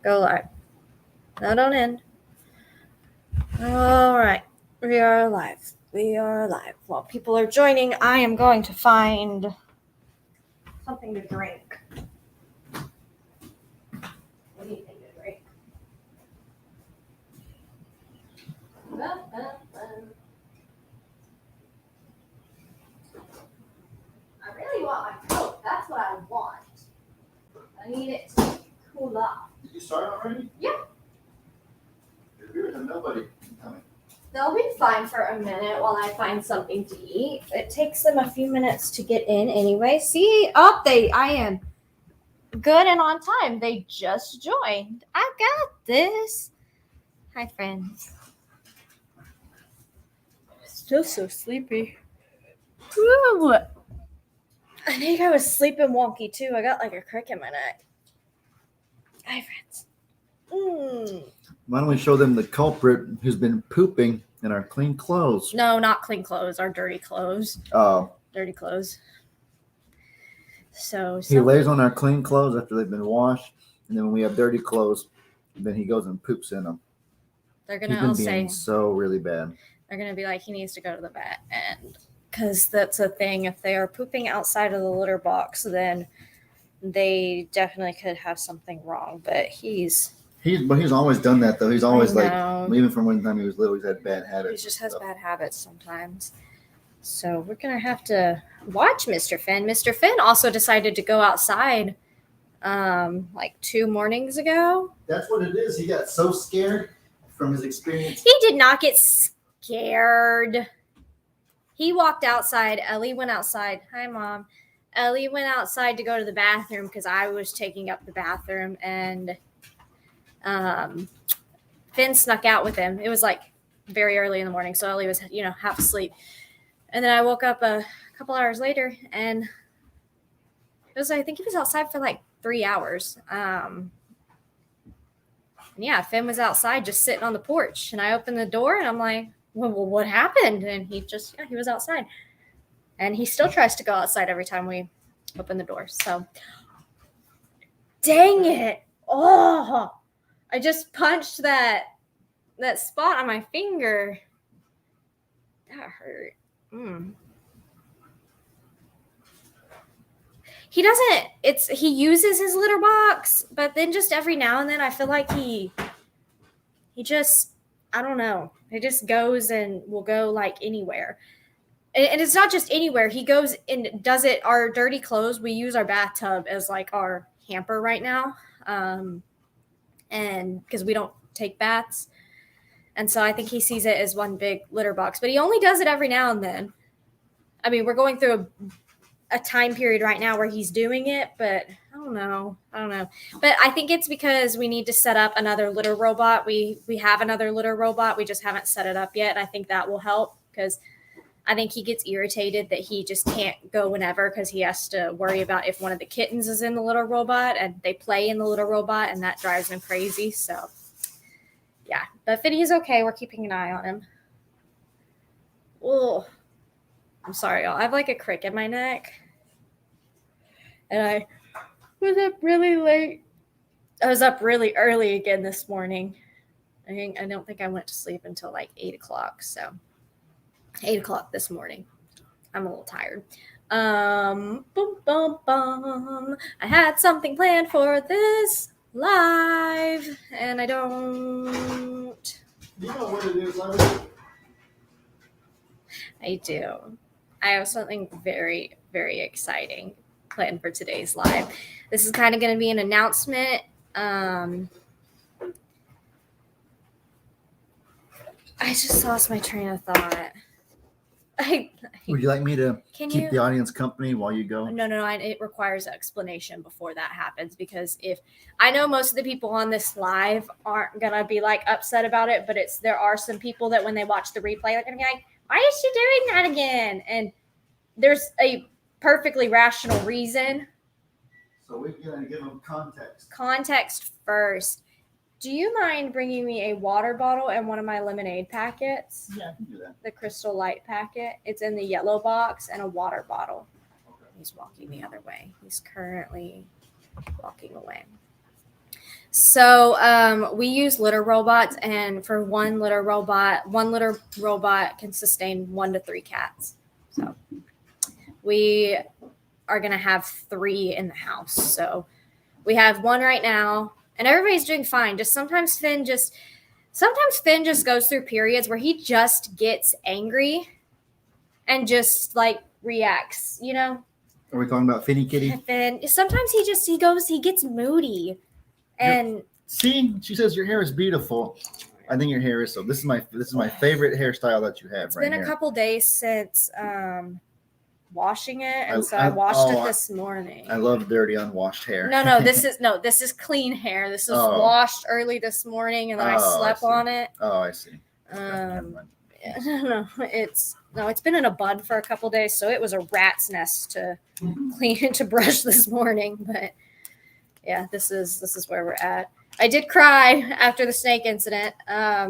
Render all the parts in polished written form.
Go live. No, don't end. All right. We are live. While people are joining, I am going to find something to drink. Anything to drink. I really want my Coke. That's what I want. I need it to cool off. Did you start already? Yeah. There's nobody coming. They'll be fine for a minute while I find something to eat. It takes them a few minutes to get in anyway. See, I am good and on time. They just joined. I got this. Hi, friends. Still so sleepy. Woo. I think I was sleeping wonky too. I got like a crick in my neck. Hi, friends. Why don't we show them the culprit who's been pooping in our clean clothes? No, not clean clothes. Our dirty clothes. Oh. Dirty clothes. So he lays on our clean clothes after they've been washed, and then when we have dirty clothes, then he goes and poops in them. They're gonna all say so really bad. They're gonna be like, he needs to go to the vet, and because that's a thing. If they are pooping outside of the litter box, then they definitely could have something wrong. But he's always done that though. He's always like, even from one time he was little, he's had bad habits. He just has bad habits sometimes. So we're gonna have to watch Mr. Finn. Mr. Finn also decided to go outside like 2 mornings ago. That's what it is. He got so scared from his experience. He did not get scared. He walked outside. Ellie went outside. Hi, Mom. Ellie went outside to go to the bathroom because I was taking up the bathroom, and Finn snuck out with him. It was like very early in the morning, so Ellie was, half asleep. And then I woke up a couple hours later, and I think he was outside for like 3 hours. Yeah, Finn was outside just sitting on the porch, and I opened the door, and I'm like, well, what happened? And he was outside. And he still tries to go outside every time we open the door. So, dang it. Oh, I just punched that spot on my finger. That hurt. He doesn't, he uses his litter box, but then just every now and then I feel like he just, I don't know. He just goes and will go like anywhere. And it's not just anywhere. He goes and does it. Our dirty clothes, we use our bathtub as like our hamper right now. And because we don't take baths. And so I think he sees it as one big litter box, but he only does it every now and then. I mean, we're going through a time period right now where he's doing it, but I don't know. But I think it's because we need to set up another litter robot. We have another litter robot. We just haven't set it up yet. I think that will help because I think he gets irritated that he just can't go whenever because he has to worry about if one of the kittens is in the litter robot and they play in the litter robot, and that drives him crazy. So, yeah. But Finny's okay. We're keeping an eye on him. Oh, I'm sorry, y'all. I have like a crick in my neck. And I was up really late. I was up really early again this morning. I don't think I went to sleep until like 8 o'clock. So 8 o'clock this morning. I'm a little tired. I had something planned for this live, and I don't. You know what it is, Larry? I do. I have something very, very exciting planned for today's live. This is kind of going to be an announcement. I just lost my train of thought. Would you like me to keep the audience company while you go? No. It requires explanation before that happens, because if I know most of the people on this live aren't going to be like upset about it, but there are some people that when they watch the replay, they're going to be like, why is she doing that again? And there's a perfectly rational reason. So we're going to give them context. Context first. Do you mind bringing me a water bottle and one of my lemonade packets? Yeah, I can do that. The Crystal Light packet. It's in the yellow box, and a water bottle. Okay. He's walking the other way. He's currently walking away. So we use litter robots, and for one litter robot can sustain 1 to 3 cats. So we are going to have 3 in the house. So we have 1 right now, and everybody's doing fine. Just sometimes Finn just goes through periods where he just gets angry and just like reacts, you know? Are we talking about Finny Kitty? Finn, sometimes he gets moody. And see, she says your hair is beautiful. I think your hair is so. This is my favorite hairstyle that you have. It's been a couple days since washing it, and I washed it this morning. I love dirty unwashed hair. No, this is clean hair. This was washed early this morning, and then I slept on it. Oh, I see. No, it's been in a bun for a couple days, so it was a rat's nest to clean to brush this morning. But yeah, this is where we're at. I did cry after the snake incident. I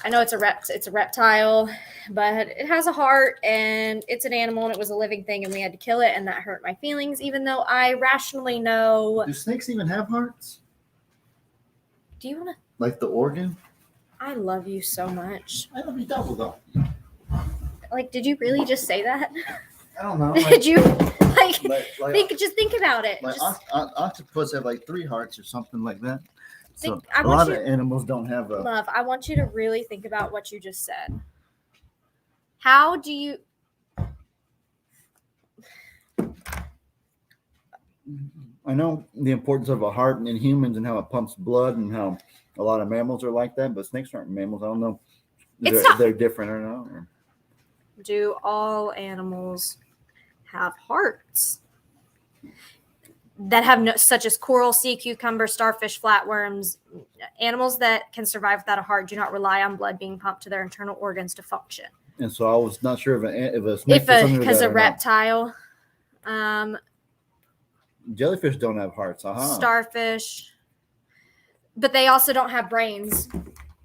know it's a reptile, but it has a heart, and it's an animal, and it was a living thing, and we had to kill it, and that hurt my feelings, even though I rationally know. Do snakes even have hearts? Do you want to? Like the organ? I love you so much. I love you double, though. Like, did you really just say that? I don't know. Did you think about it? Like octopus have like 3 hearts or something like that. So a lot of animals don't have a. Love, I want you to really think about what you just said. How do you? I know the importance of a heart in humans and how it pumps blood and how a lot of mammals are like that, but snakes aren't mammals. I don't know if they're different or not. Or... Do all animals have hearts that have such as coral, sea cucumber, starfish, flatworms? Animals that can survive without a heart do not rely on blood being pumped to their internal organs to function. And so I was not sure if a snake because a reptile. Jellyfish don't have hearts. Starfish, but they also don't have brains.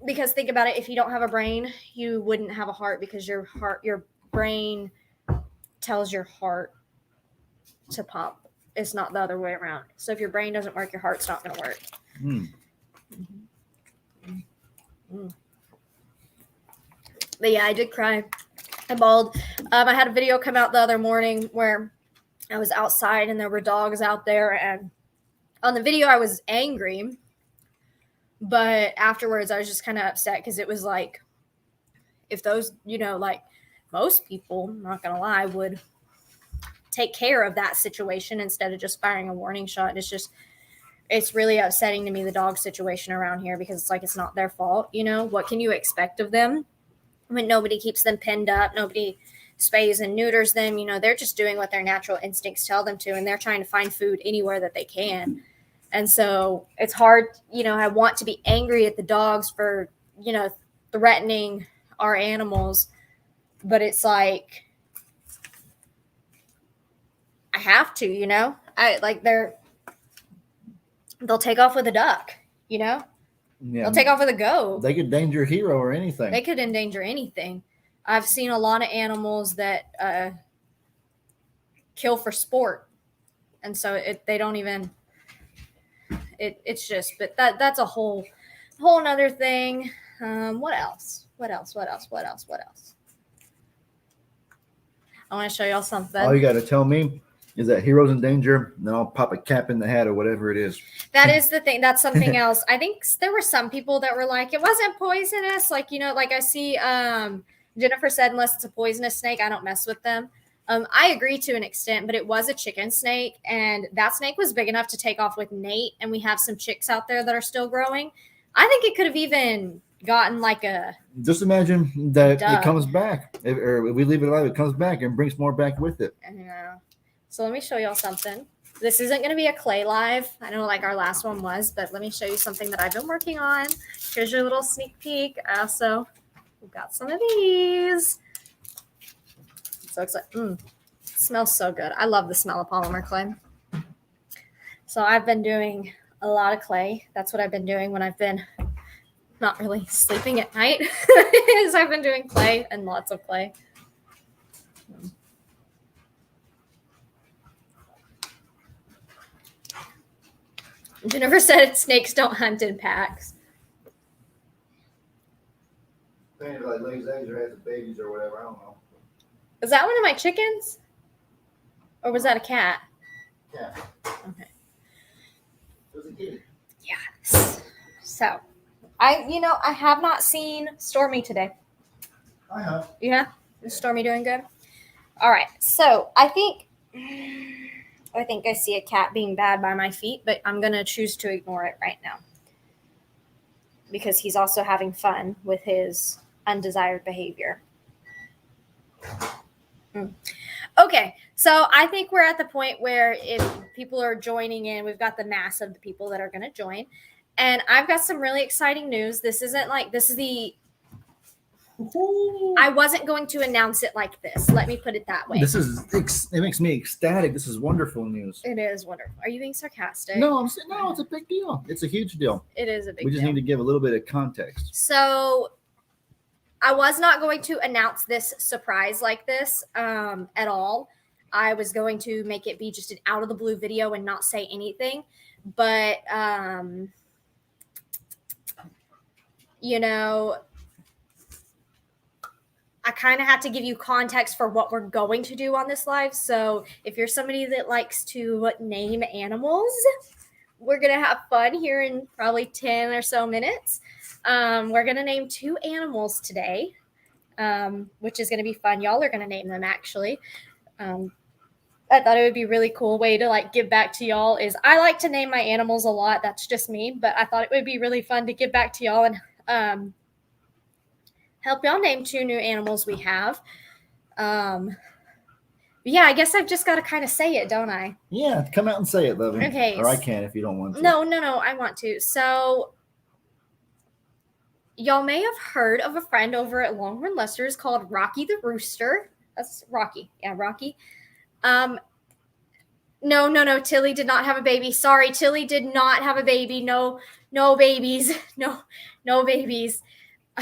Because think about it, if you don't have a brain, you wouldn't have a heart, because your brain tells your heart to pump. It's not the other way around. So if your brain doesn't work, your heart's not going to work. But yeah, I did cry. I bawled. I had a video come out the other morning where I was outside and there were dogs out there. And on the video, I was angry. But afterwards, I was just kind of upset because it was like, if those, like most people, I'm not going to lie, would take care of that situation instead of just firing a warning shot. And it's really upsetting to me, the dog situation around here, because it's like, it's not their fault. What can you expect of them when nobody keeps them pinned up? Nobody spays and neuters them. They're just doing what their natural instincts tell them to, and they're trying to find food anywhere that they can. And so it's hard, I want to be angry at the dogs for, threatening our animals, but it's like, I have to, they'll take off with a duck, Yeah, they'll take off with a goat. They could endanger a hero or anything. They could endanger anything. I've seen a lot of animals that kill for sport. And so they don't even, it's just, but that's a whole nother thing. What else? I want to show y'all something. All you got to tell me is that hero's in danger, then I'll pop a cap in the hat or whatever it is. That is the thing. That's something else. I think there were some people that were like, it wasn't poisonous. Like, like I see Jennifer said, unless it's a poisonous snake, I don't mess with them. I agree to an extent, but it was a chicken snake, and that snake was big enough to take off with Nate, and we have some chicks out there that are still growing. I think it could have even gotten like a... Just imagine that it comes back. If we leave it alive, it comes back and brings more back with it. Yeah. So let me show y'all something. This isn't going to be a clay live. I know like our last one was, but let me show you something that I've been working on. Here's your little sneak peek. I also got some of these. So it's like, it smells so good. I love the smell of polymer clay. So I've been doing a lot of clay. That's what I've been doing when I've been not really sleeping at night. Is I've been doing clay and lots of clay. Jennifer said snakes don't hunt in packs. Maybe like lays eggs or has babies or whatever. I don't know. Is that one of my chickens? Or was that a cat? Yeah. Okay. It was a kitty. Yes. So, I have not seen Stormy today. I have. You have? Is Stormy doing good? All right. So, I think I see a cat being bad by my feet, but I'm going to choose to ignore it right now. Because he's also having fun with his undesired behavior. Okay, so I think we're at the point where if people are joining in, we've got the mass of the people that are going to join. And I've got some really exciting news. This is I wasn't going to announce it like this. Let me put it that way. It makes me ecstatic. This is wonderful news. It is wonderful. Are you being sarcastic? No, I'm saying no. It's a big deal. It's a huge deal. It is a big deal. We just need to give a little bit of context. So I was not going to announce this surprise like this at all. I was going to make it be just an out of the blue video and not say anything. But, I kind of have to give you context for what we're going to do on this live. So if you're somebody that likes to name animals, we're going to have fun here in probably 10 or so minutes. We're going to name 2 animals today, which is going to be fun. Y'all are going to name them, actually. I thought it would be a really cool way to give back to y'all. Is I like to name my animals a lot. That's just me. But I thought it would be really fun to give back to y'all and help y'all name 2 new animals we have. Yeah, I guess I've just got to kind of say it, don't I? Yeah, come out and say it, Lovey. Okay. Or I can if you don't want to. No, I want to. So y'all may have heard of a friend over at Longhorn Lester's called Rocky the Rooster. That's Rocky. Yeah, Rocky. No. Tilly did not have a baby. Sorry, Tilly did not have a baby. No babies. No babies.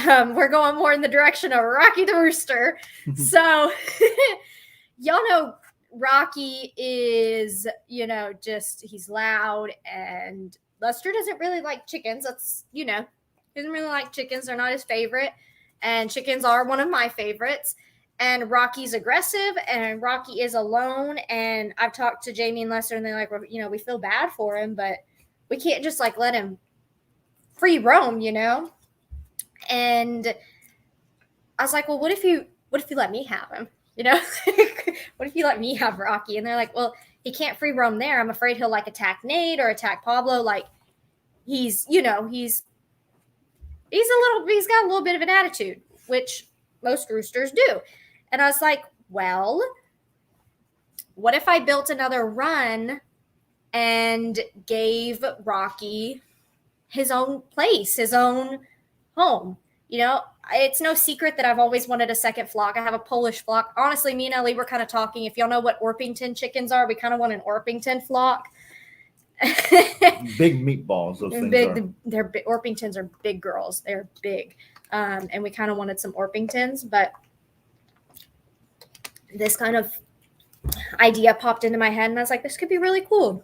We're going more in the direction of Rocky the Rooster. So y'all know Rocky is, he's loud, and Lester doesn't really like chickens. That's, doesn't really like chickens. They're not his favorite. And chickens are one of my favorites. And Rocky's aggressive, and Rocky is alone. And I've talked to Jamie and Lester, and they're like, we feel bad for him, but we can't just let him free roam, And I was like, well, what if you let me have him? What if you let me have Rocky? And they're like, well, he can't free roam there. I'm afraid he'll attack Nate or attack Pablo. He's got a little bit of an attitude, which most roosters do. And I was like, well, what if I built another run and gave Rocky his own place, his own home? It's no secret that I've always wanted a second flock. I have a Polish flock. Honestly, me and Ellie were kind of talking. If y'all know what Orpington chickens are, we kind of want an Orpington flock. Big meatballs, those things are. Orpingtons are big girls. They're big. And we kind of wanted some Orpingtons, but this kind of idea popped into my head, and I was like, this could be really cool.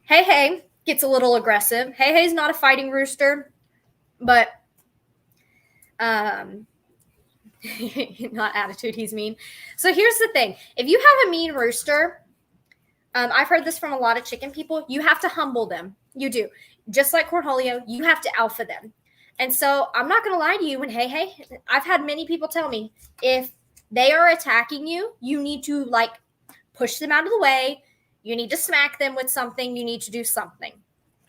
Hey gets a little aggressive. Hey-Hey's not a fighting rooster, but not attitude, he's mean. So here's the thing. If you have a mean rooster, I've heard this from a lot of chicken people, you have to humble them. You do. Just like Cornholio, you have to alpha them. And so I'm not going to lie to you when, hey, I've had many people tell me, if they are attacking you, you need to push them out of the way. You need to smack them with something. You need to do something.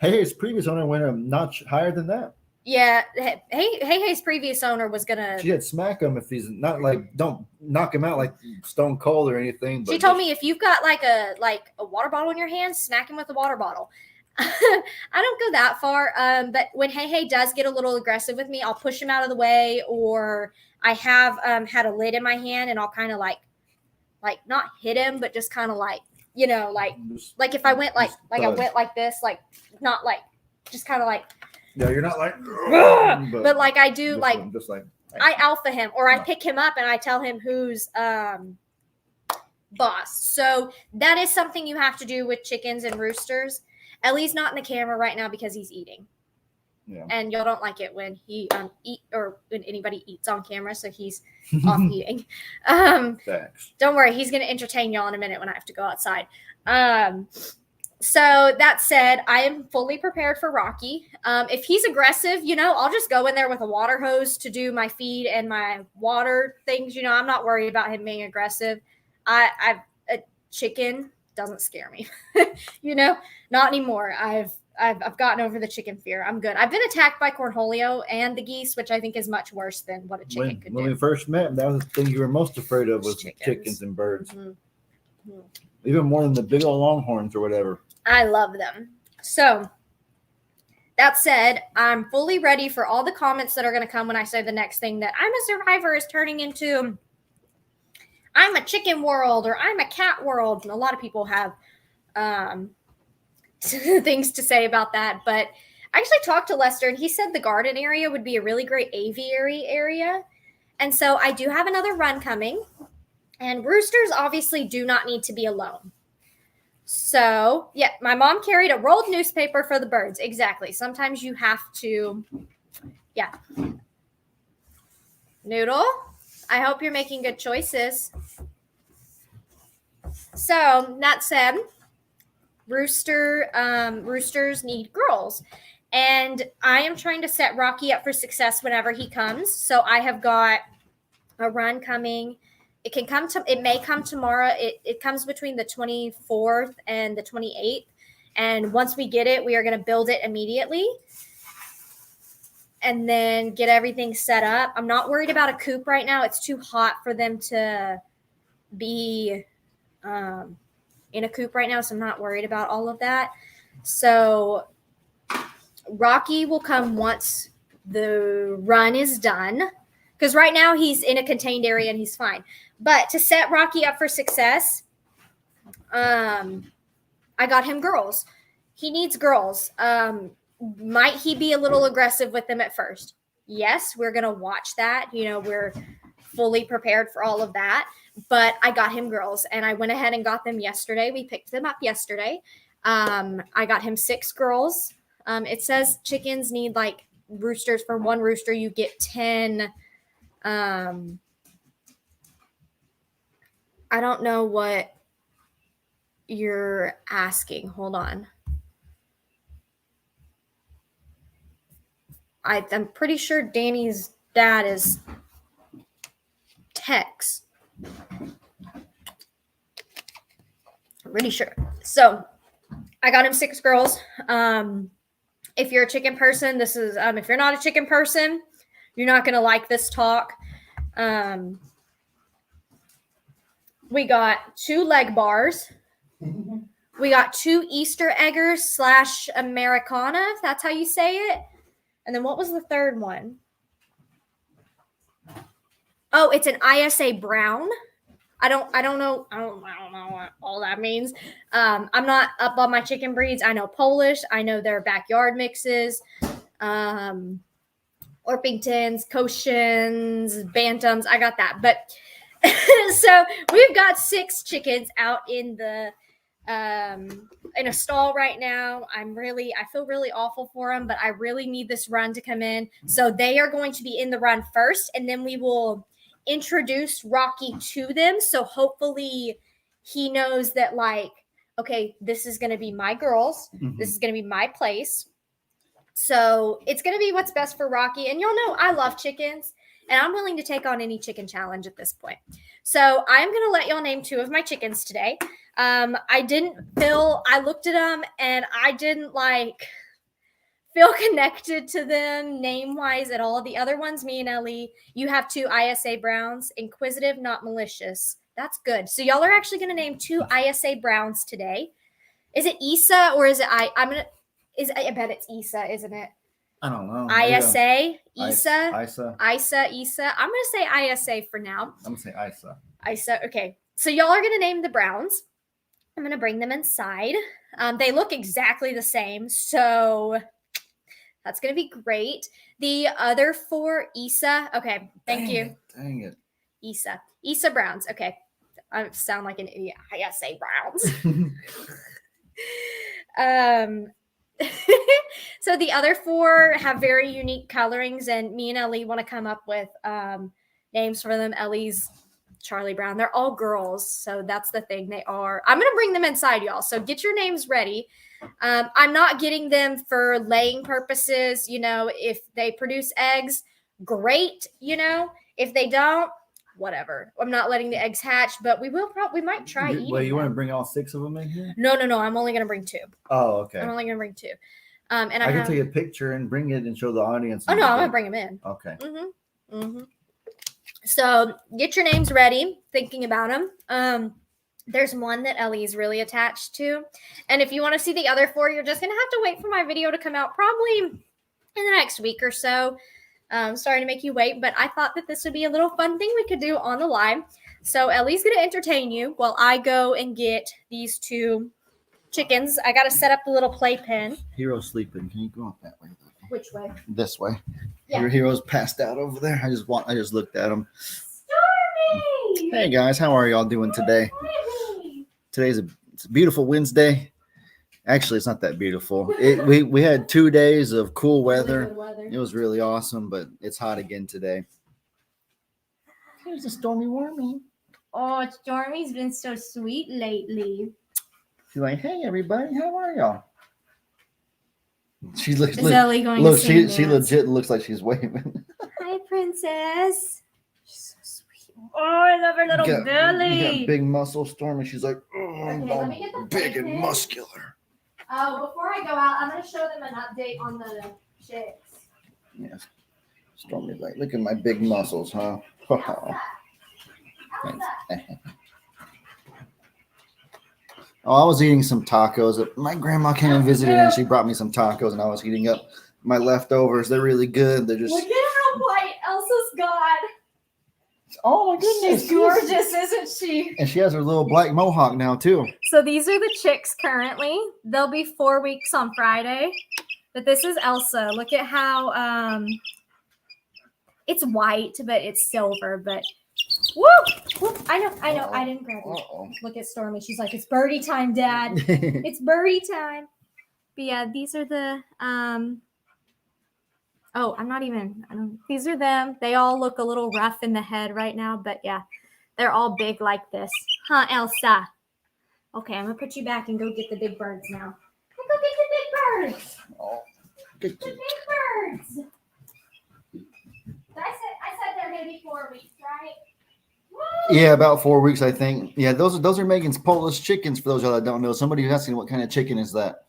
Hey, his previous owner went a notch higher than that. Yeah. Hey's previous owner was going to. She had smack him if he's not don't knock him out like Stone Cold or anything. But she told me if you've got a water bottle in your hand, smack him with a water bottle. I don't go that far. But when Hey does get a little aggressive with me, I'll push him out of the way, or I have had a lid in my hand, and I'll kind of not hit him, but just kind of if I went I went like this, not just kind of yeah, you're not but I do just I alpha him, or I pick him up and I tell him who's boss. So that is something you have to do with chickens and roosters. Ellie's not in the camera right now because he's eating. Yeah. And y'all don't like it when he eat or when anybody eats on camera, so he's off eating. Facts. Don't worry, he's going to entertain y'all in a minute when I have to go outside. So that said, I am fully prepared for Rocky. If he's aggressive, I'll just go in there with a water hose to do my feed and my water things. I'm not worried about him being aggressive. A chicken doesn't scare me. Not anymore. I've gotten over the chicken fear. I'm good. I've been attacked by cornholio and the geese, which I think is much worse than what a chicken could do. When we first met, that was the thing you were most afraid of was chickens and birds. Mm-hmm. Even more than the big old longhorns or whatever. I love them. So that said, I'm fully ready for all the comments that are going to come when I say the next thing that I'm a survivor is turning into I'm a chicken world or I'm a cat world. And a lot of people have things to say about that. But I actually talked to Lester and he said the garden area would be a really great aviary area. And so I do have another run coming. And roosters obviously do not need to be alone. So, yeah, my mom carried a rolled newspaper for the birds. Exactly. Sometimes you have to, yeah. Noodle, I hope you're making good choices. So, that said, roosters need girls. And I am trying to set Rocky up for success whenever he comes. So, I have got a run coming. It may come tomorrow. It comes between the 24th and the 28th. And once we get it, we are going to build it immediately and then get everything set up. I'm not worried about a coop right now. It's too hot for them to be in a coop right now. So I'm not worried about all of that. So Rocky will come once the run is done. Because right now he's in a contained area and he's fine. But to set Rocky up for success, I got him girls. He needs girls. Might he be a little aggressive with them at first? Yes, we're going to watch that. We're fully prepared for all of that. But I got him girls, and I went ahead and got them yesterday. We picked them up yesterday. I got him 6 girls. It says chickens need, roosters. For one rooster, you get 10 I don't know what you're asking. Hold on. I'm pretty sure Danny's dad is Tex. I'm pretty sure. So I got him 6 girls. If you're a chicken person, this is if you're not a chicken person, you're not going to like this talk. We got 2 leg bars. We got 2 Easter eggers / Americana, if that's how you say it. And then what was the third one? Oh, it's an ISA brown. I don't know. I don't know what all that means. I'm not up on my chicken breeds. I know Polish. I know their backyard mixes. Orpingtons, Koshins, Bantams. I got that. But so we've got 6 chickens out in the in a stall right now. I feel really awful for them, but I really need this run to come in. So they are going to be in the run first, and then we will introduce Rocky to them. So hopefully he knows that, okay, this is going to be my girls. Mm-hmm. This is going to be my place. So it's going to be what's best for Rocky. And you'll know I love chickens, and I'm willing to take on any chicken challenge at this point. So I'm going to let y'all name 2 of my chickens today. I looked at them and I didn't feel connected to them name-wise at all. The other ones, me and Ellie, you have 2 ISA Browns, inquisitive, not malicious. That's good. So y'all are actually going to name 2 ISA Browns today. Is it Issa or is it I bet it's Issa, isn't it? I don't know. ISA, Issa. Isa. I'm going to say ISA for now. I'm going to say Isa. Isa, okay. So y'all are going to name the Browns. I'm going to bring them inside. They look exactly the same, so that's going to be great. The other 4, Issa. Okay, thank you. Dang it. Issa Browns. Okay. I sound like an idiot. ISA Browns. So the other 4 have very unique colorings, and me and Ellie want to come up with names for them. Ellie's Charlie Brown. They're all girls, so that's the thing. They are. I'm gonna bring them inside, y'all. So get your names ready. I'm not getting them for laying purposes. You know, if they produce eggs, great. You know, if they don't, whatever. I'm not letting the eggs hatch, but we might try eating. Well, you want to them. bring all 6 of them in here? No. I'm only gonna bring 2. Oh, okay. I'm only gonna bring 2. And I can take a picture and bring it and show the audience. Oh no, I'm gonna bring them in. Okay. So get your names ready. Thinking about them. There's one that Ellie's really attached to, and if you want to see the other 4, you're just gonna have to wait for my video to come out, probably in the next week or so. Sorry to make you wait, but I thought that this would be a little fun thing we could do on the live. So Ellie's gonna entertain you while I go and get these 2 chickens. I gotta set up the little playpen. Hero's sleeping. Can you go up that way? Which way? This way. Yeah. Your hero's passed out over there. I just looked at him. Stormy! Hey guys, how are y'all doing today? Today's it's a beautiful Wednesday. Actually, it's not that beautiful. We had 2 days of cool weather. Really weather. It was really awesome, but it's hot again today. Here's a Stormy Wormy. Oh, Stormy's been so sweet lately. She's like, hey everybody, how are y'all? She looks. Is Ellie going Look, to sing she dance? legit looks like she's waving. Hi, princess. She's so sweet. Oh, I love her little belly. You got big muscle, Stormy. She's like, oh, Okay, I'm let me get the big and playpen. muscular. Oh, before I go out, I'm going to show them an update on the chicks. Yes. Stormy's like, look at my big muscles, huh? Oh, I was eating some tacos. My grandma came and visited, and she brought me some tacos, and I was eating up my leftovers. They're really good. They're just. Look at how white Elsa's got. Oh my goodness, She's gorgeous, isn't she? And she has her little black mohawk now too. So these are the chicks currently. They'll be 4 weeks on Friday. But this is Elsa. Look at how it's white, but it's silver. But woo! I know. I didn't grab it. Look at Stormy. She's like, it's birdie time, Dad. It's birdie time. But yeah, these are the these are them. They all look a little rough in the head right now, but yeah, they're all big like this. Huh, Elsa? Okay, I'm gonna put you back and go get the big birds now. Go get the big birds. Oh, good. The big birds. I said they're gonna be 4 weeks, right? Woo! Yeah, about 4 weeks, I think. Yeah, those are Megan's Polish chickens. For those of y'all that don't know, somebody was asking what kind of chicken is that.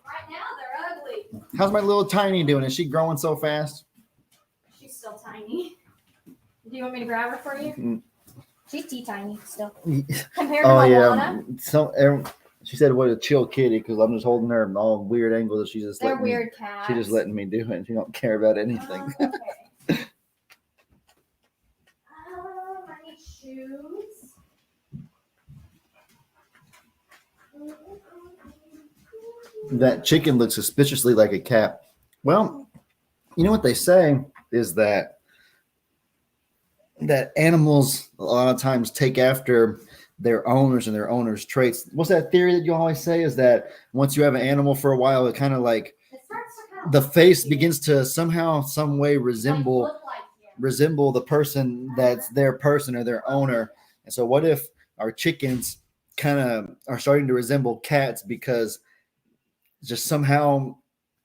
Right now they're ugly. How's my little Tiny doing? Is she growing so fast? She's still tiny. Do you want me to grab her for you? She's tiny still. Compared to Moana. So she said, "What a chill kitty," because I'm just holding her in all weird angles. She's just They're weird cats. She's just letting me do it. She don't care about anything. Okay. I need shoes. That chicken looks suspiciously like a cat. Well, you know what they say is that animals a lot of times take after their owners and their owners' traits. What's that theory that you always say is that once you have an animal for a while, it kind of like the face begins to somehow, some way resemble the person that's their person or their owner. And so what if our chickens kind of are starting to resemble cats because just somehow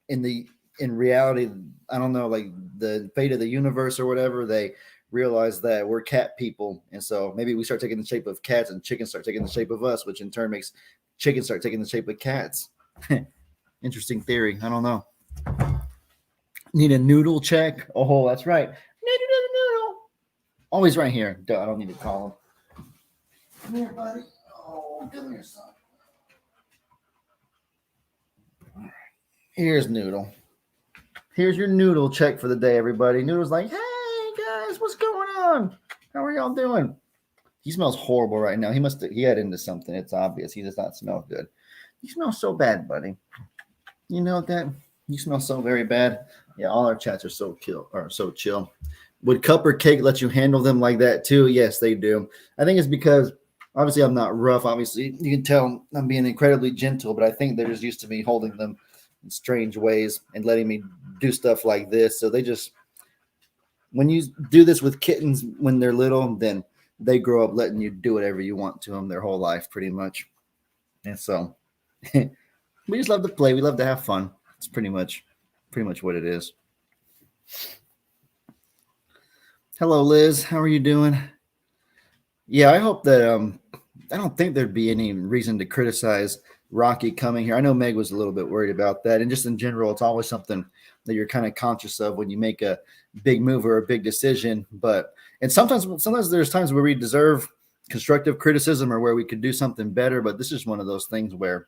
in reality, I don't know, like the fate of the universe or whatever, they realize that we're cat people. And so maybe we start taking the shape of cats and chickens start taking the shape of us, which in turn makes chickens start taking the shape of cats. Interesting theory. I don't know. Need a noodle check? Oh, that's right. Noodle. Always right here. Duh, I don't need to call him. Come here, buddy. Oh, come here, son. Here's Noodle. Here's your noodle check for the day, everybody. Noodle's like, hey, guys, what's going on? How are y'all doing? He smells horrible right now. He had into something. It's obvious. He does not smell good. You smell so bad, buddy. You know that? You smell so very bad. Yeah, all our chats are so chill. Would cup or cake let you handle them like that too? Yes, they do. I think it's because Obviously, I'm not rough. Obviously, you can tell I'm being incredibly gentle, but I think they're just used to me holding them in strange ways and letting me do stuff like this. So they just, when you do this with kittens when they're little, then they grow up letting you do whatever you want to them their whole life, pretty much. And so we just love to play. We love to have fun. It's pretty much what it is. Hello, Liz. How are you doing? Yeah, I hope that I don't think there'd be any reason to criticize Rocky coming here. I know Meg was a little bit worried about that, and just in general, it's always something that you're kind of conscious of when you make a big move or a big decision. But and sometimes there's times where we deserve constructive criticism or where we could do something better. But this is one of those things where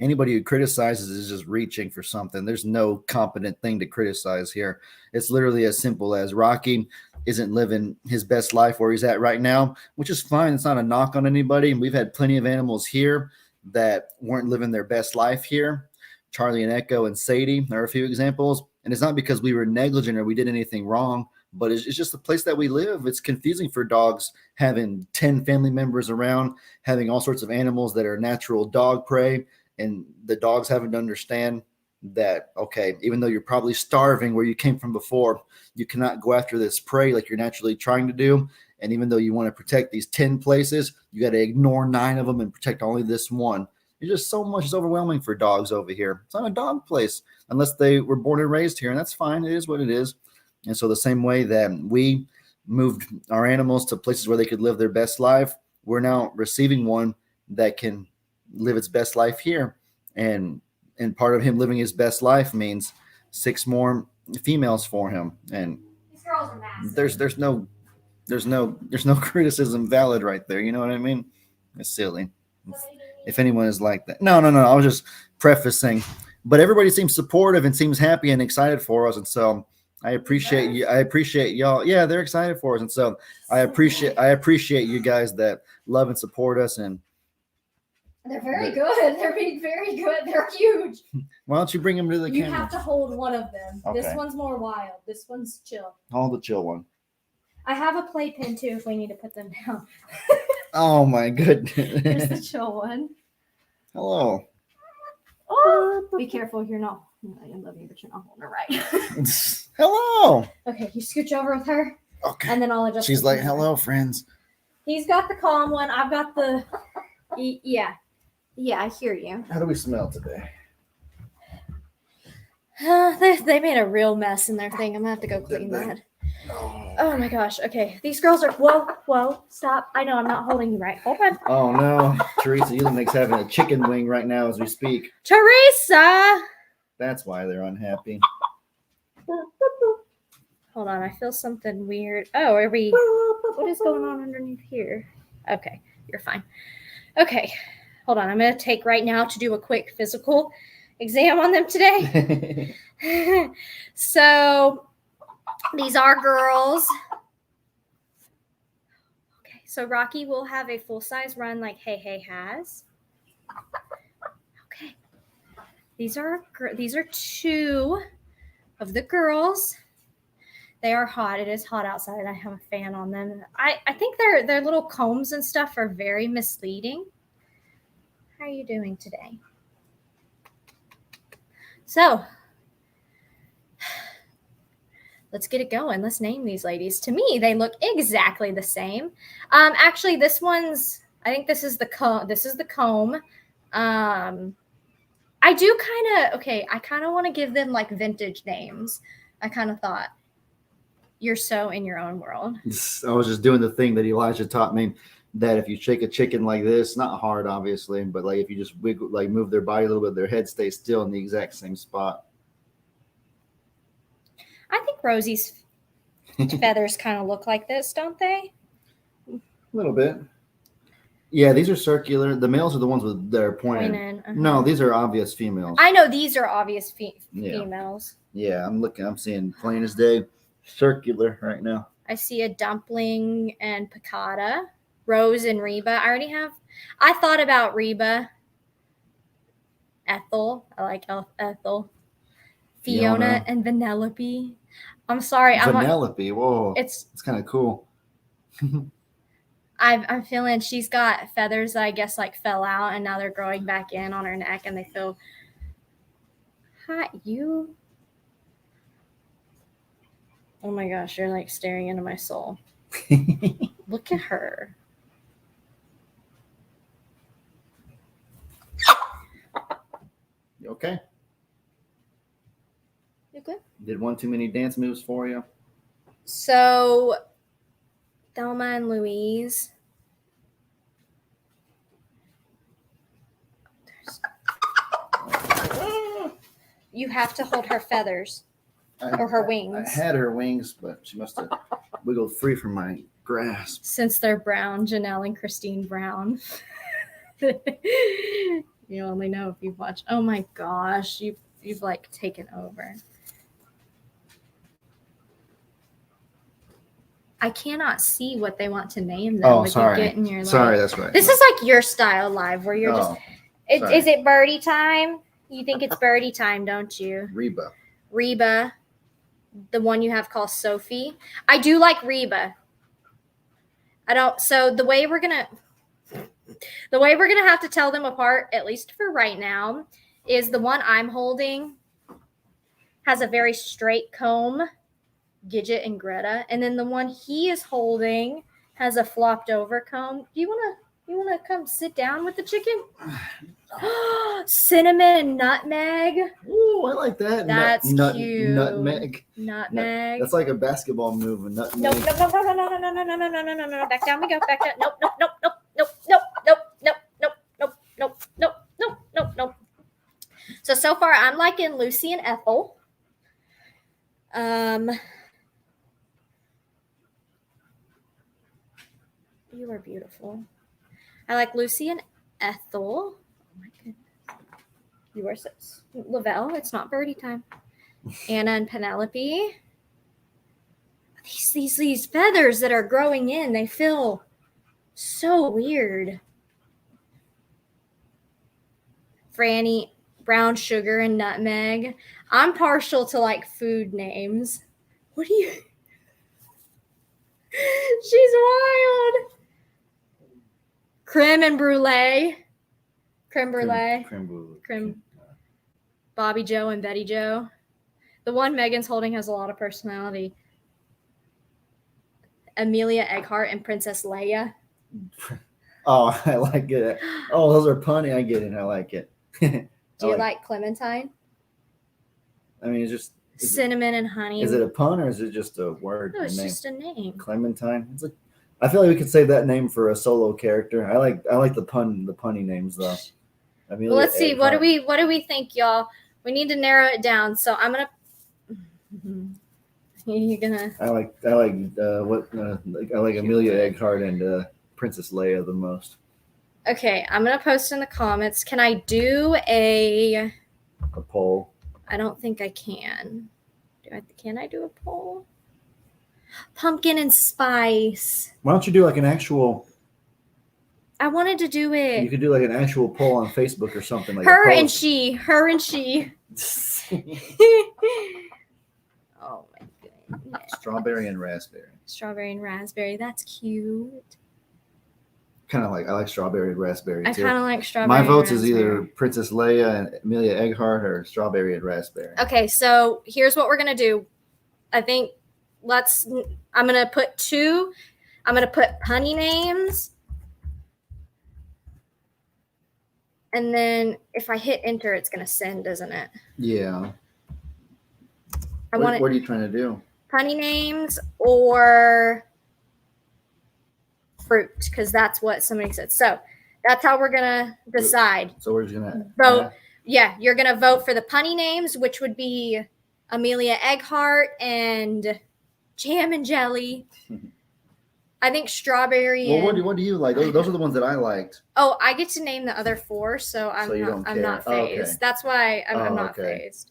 anybody who criticizes is just reaching for something. There's no competent thing to criticize here. It's literally as simple as Rocky isn't living his best life where he's at right now, which is fine. It's not a knock on anybody. We've had plenty of animals here that weren't living their best life here. Charlie and Echo and Sadie are a few examples. And it's not because we were negligent or we did anything wrong, but it's just the place that we live. It's confusing for dogs having 10 family members around, having all sorts of animals that are natural dog prey, and the dogs having to understand that, okay, even though you're probably starving where you came from before, you cannot go after this prey like you're naturally trying to do. And even though you want to protect these 10 places, you got to ignore 9 of them and protect only this one. It's just so much. It's overwhelming for dogs over here. It's not a dog place unless they were born and raised here, and that's fine. It is what it is. And so the same way that we moved our animals to places where they could live their best life, we're now receiving one that can live its best life here. And part of him living his best life means 6 more females for him. And These girls are massive. there's no criticism valid right there. You know what I mean? It's silly. If anyone is like that. No. I was just prefacing. But everybody seems supportive and seems happy and excited for us. And so I appreciate you. I appreciate y'all. Yeah, they're excited for us. And so I appreciate you guys that love and support us. And they're very good. They're being very good. They're huge. Why don't you bring them to the camera? You have to hold one of them. Okay. This one's more wild. This one's chill. Hold the chill one. I have a playpen too if we need to put them down. Oh my goodness. Here's the chill one. Hello. Oh, be careful. You're not. I love you, but you're not holding her right. Hello. Okay, you scooch over with her. Okay. And then I'll adjust. She's like, hello, friends. He's got the calm one. I've got the. Yeah. Yeah, I hear you. How do we smell today? They made a real mess in their thing. I'm gonna have to go clean that. Oh my gosh. Okay. These girls are. Whoa. Stop. I know I'm not holding you right. Hold on. Oh no. Teresa Eulenmak's having a chicken wing right now as we speak. Teresa! That's why they're unhappy. Hold on. I feel something weird. Oh, are we. What is going on underneath here? Okay. You're fine. Okay. Hold on. I'm going to take right now to do a quick physical exam on them today. So, these are girls. Okay. So, Rocky will have a full-size run like Hey has. Okay. These are 2 of the girls. They are hot. It is hot outside. I have a fan on them. I think their little combs and stuff are very misleading. How are you doing today? So, let's get it going. Let's name these ladies. To me, they look exactly the same. Actually, this one's. I think this is the comb. This is the comb. I do kind of. Okay, I kind of want to give them like vintage names. I kind of thought. You're so in your own world. I was just doing the thing that Elijah taught me, that if you shake a chicken like this, not hard, obviously, but like if you just wiggle, like move their body a little bit, their head stays still in the exact same spot. I think Rosie's feathers kind of look like this, don't they? A little bit. Yeah, these are circular. The males are the ones with their pointed. No, these are obvious females. I know these are obvious females. Yeah, I'm seeing plain as day. Circular right now. I see a dumpling and piccata, Rose and Reba. I thought about Reba. Ethel. I like Ethel. Fiona and Vanellope. I'm sorry. Vanellope. Whoa. It's kind of cool. I'm feeling she's got feathers that I guess like fell out and now they're growing back in on her neck and they feel hot. You. Oh my gosh, you're like staring into my soul. Look at her. You okay? You good? Did one too many dance moves for you? So, Thelma and Louise. You have to hold her feathers or her wings. I had her wings, but she must have wiggled free from my grasp. Since they're brown, Janelle and Christine Brown. You only know if you've watched. Oh my gosh, you've like taken over. I cannot see what they want to name them. Oh, like sorry. You get in your, like, sorry, that's right. This is like your style live where you're just. Is it birdie time? You think it's birdie time, don't you? Reba, the one you have called Sophie. I do like Reba. I don't. So the way we're gonna have to tell them apart, at least for right now, is the one I'm holding has a very straight comb, Gidget and Greta, and then the one he is holding has a flopped over comb. Do you wanna come sit down with the chicken? Cinnamon and nutmeg. Ooh, I like that. That's cute. Nutmeg. Nutmeg. That's like a basketball move. A nutmeg. No. Back down we go. Back down. Nope. So far I'm liking Lucy and Ethel. You are beautiful. I like Lucy and Ethel. Oh my goodness. You are Lavelle. It's not birdie time. Anna and Penelope. These feathers that are growing in, they feel so weird. Franny, Brown Sugar, and Nutmeg. I'm partial to like food names. What do you? She's wild. Creme and brulee. Creme brulee. Creme. Bobby Joe and Betty Joe. The one Megan's holding has a lot of personality. Amelia Earhart and Princess Leia. Oh, I like it. Oh, those are punny. I get it. I like it. Do you like Clementine? I mean, it's just cinnamon and honey. Is it a pun or is it just a word? No, it's just a name. Clementine. It's like, I feel like we could save that name for a solo character. I like the punny names though. Well, let's see. What do we think, y'all? We need to narrow it down. So I'm gonna. You're gonna. I like Amelia Earhart and Princess Leia the most. Okay, I'm gonna post in the comments. Can I do a poll? I don't think I can. Can I do a poll? Pumpkin and spice. Why don't you do like an actual? I wanted to do it. You could do like an actual poll on Facebook or something like that. Her and she. Oh my goodness. Strawberry and raspberry. Strawberry and raspberry. That's cute. I like strawberry and raspberry too. I kind of like strawberry. My votes is either Princess Leia and Amelia Earhart or strawberry and raspberry. Okay, so here's what we're gonna do. I think I'm gonna put punny names. And then if I hit enter, it's going to send, isn't it? Yeah. What are you trying to do? Punny names or fruit, because that's what somebody said. So that's how we're going to decide. So we're just going to vote. Yeah, you're going to vote for the punny names, which would be Amelia Earhart and Jam and Jelly. I think strawberry. Well, what do you like? Those are the ones that I liked. Oh, I get to name the other four, so I'm not phased. Okay. That's why I'm not phased.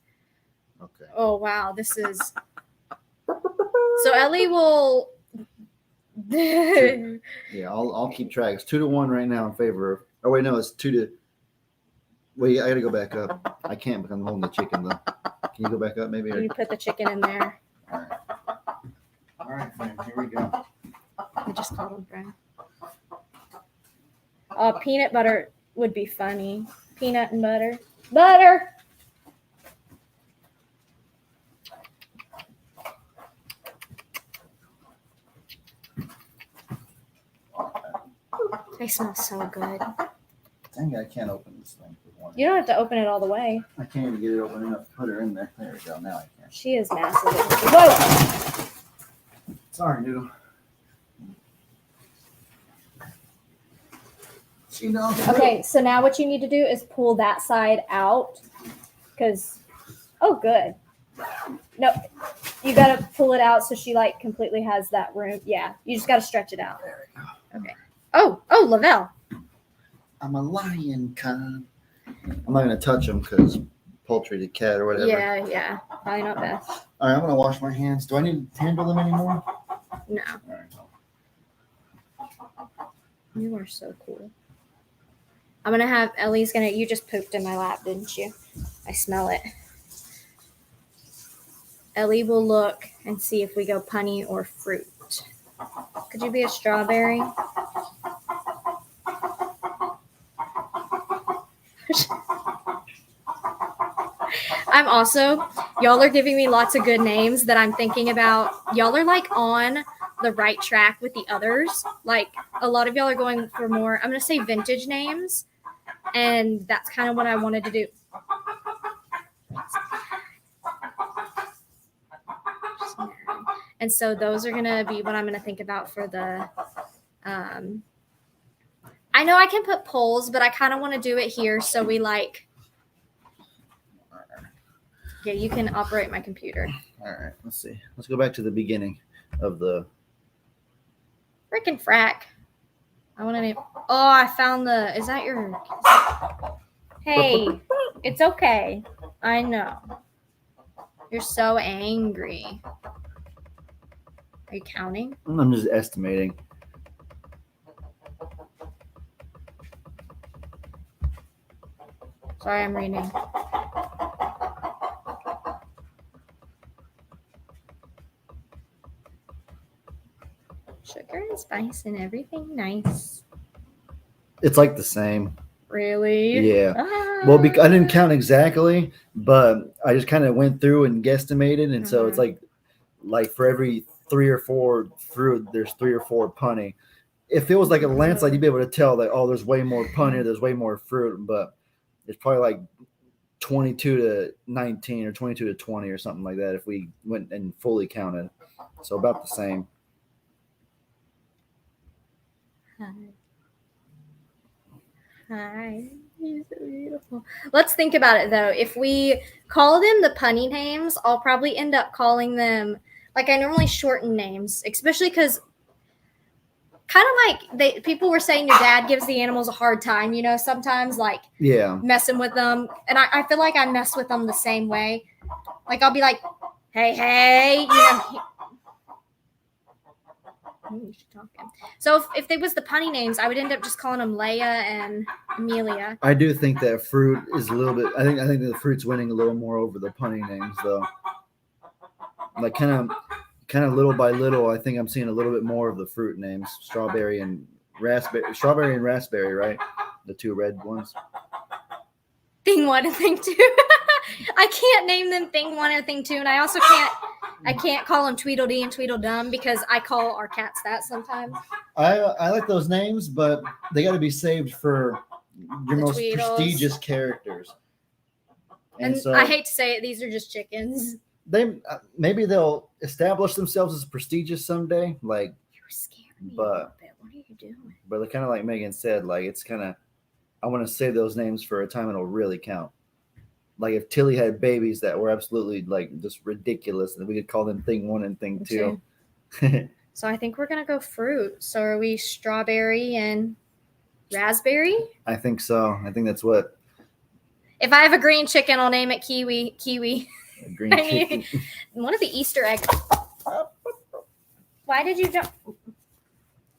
Okay. Oh wow, this is. So Ellie will. Yeah, I'll keep track. It's 2-1 right now in favor of. Oh wait, no, it's 2-. Wait, I gotta go back up. I can't because I'm holding the chicken though. Can you go back up maybe? You put the chicken in there. All right, friend. Here we go. I just called him friend. Oh, peanut butter would be funny. Peanut and butter. Butter! They smell so good. Dang, I can't open this thing. You don't have to open it all the way. I can't even get it open enough to put her in there. There we go. Now I can. She is massive. Whoa! Sorry, Noodle. She knows. Okay, so now what you need to do is pull that side out. Because, oh, good. No, you got to pull it out so she, like, completely has that room. Yeah, you just got to stretch it out. There we go. Okay. Oh, Lavelle. I'm a lion, con. I'm not going to touch him because poultry to cat or whatever. Yeah. Probably not best. All right, I'm going to wash my hands. Do I need to handle them anymore? No. All right. You are so cool. I'm going to have Ellie's going to, you just pooped in my lap, didn't you? I smell it. Ellie will look and see if we go punny or fruit. Could you be a strawberry? I'm also, y'all are giving me lots of good names that I'm thinking about. Y'all are like on the right track with the others. Like a lot of y'all are going for more, I'm going to say vintage names. And that's kind of what I wanted to do. And so those are going to be what I'm going to think about for the, I know I can put polls, but I kind of want to do it here. So we like, yeah, you can operate my computer. All right, let's see. Let's go back to the beginning of the. Frickin' frack. I want to name. Oh, I found the. Is that your? Hey, it's okay. I know. You're so angry. Are you counting? I'm just estimating. Sorry, I'm reading. Sugar and spice and everything nice. It's like the same. Really? Yeah. Ah. Well, I didn't count exactly, but I just kind of went through and guesstimated, and so it's like for every 3 or 4 fruit, there's 3 or 4 punny. If it was like a landslide, you'd be able to tell that there's way more punny, there's way more fruit, but it's probably like 22 to 19 or 22 to 20 or something like that if we went and fully counted. So about the same. Hi. You're so beautiful. Let's think about it though. If we call them the punny names, I'll probably end up calling them like I normally shorten names, especially because kind of like people were saying your dad gives the animals a hard time, sometimes like messing with them. And I feel like I mess with them the same way. Like I'll be like, hey, she's talking. So if they was the punny names, I would end up just calling them Leia and Amelia. I do think that fruit is a little bit. I think that the fruit's winning a little more over the punny names, though. Like kind of little by little, I think I'm seeing a little bit more of the fruit names: strawberry and raspberry, right? The 2 red ones. Thing 1 and thing 2. I can't name them thing 1 or thing 2, and I also can't call them Tweedledee and Tweedledum because I call our cats that sometimes. I like those names, but they got to be saved for your most prestigious characters. And so I hate to say it, these are just chickens. Maybe they'll establish themselves as prestigious someday. Like you're scaring me a little bit. What are you doing? But they're kind of like Megan said, like it's kind of. I want to save those names for a time it'll really count. Like if Tilly had babies that were absolutely like just ridiculous, then we could call them thing 1 and thing 2. So I think we're gonna go fruit. So are we strawberry and raspberry? I think so. I think that's what. If I have a green chicken, I'll name it Kiwi. A green chicken. One of the Easter eggs. Why did you jump?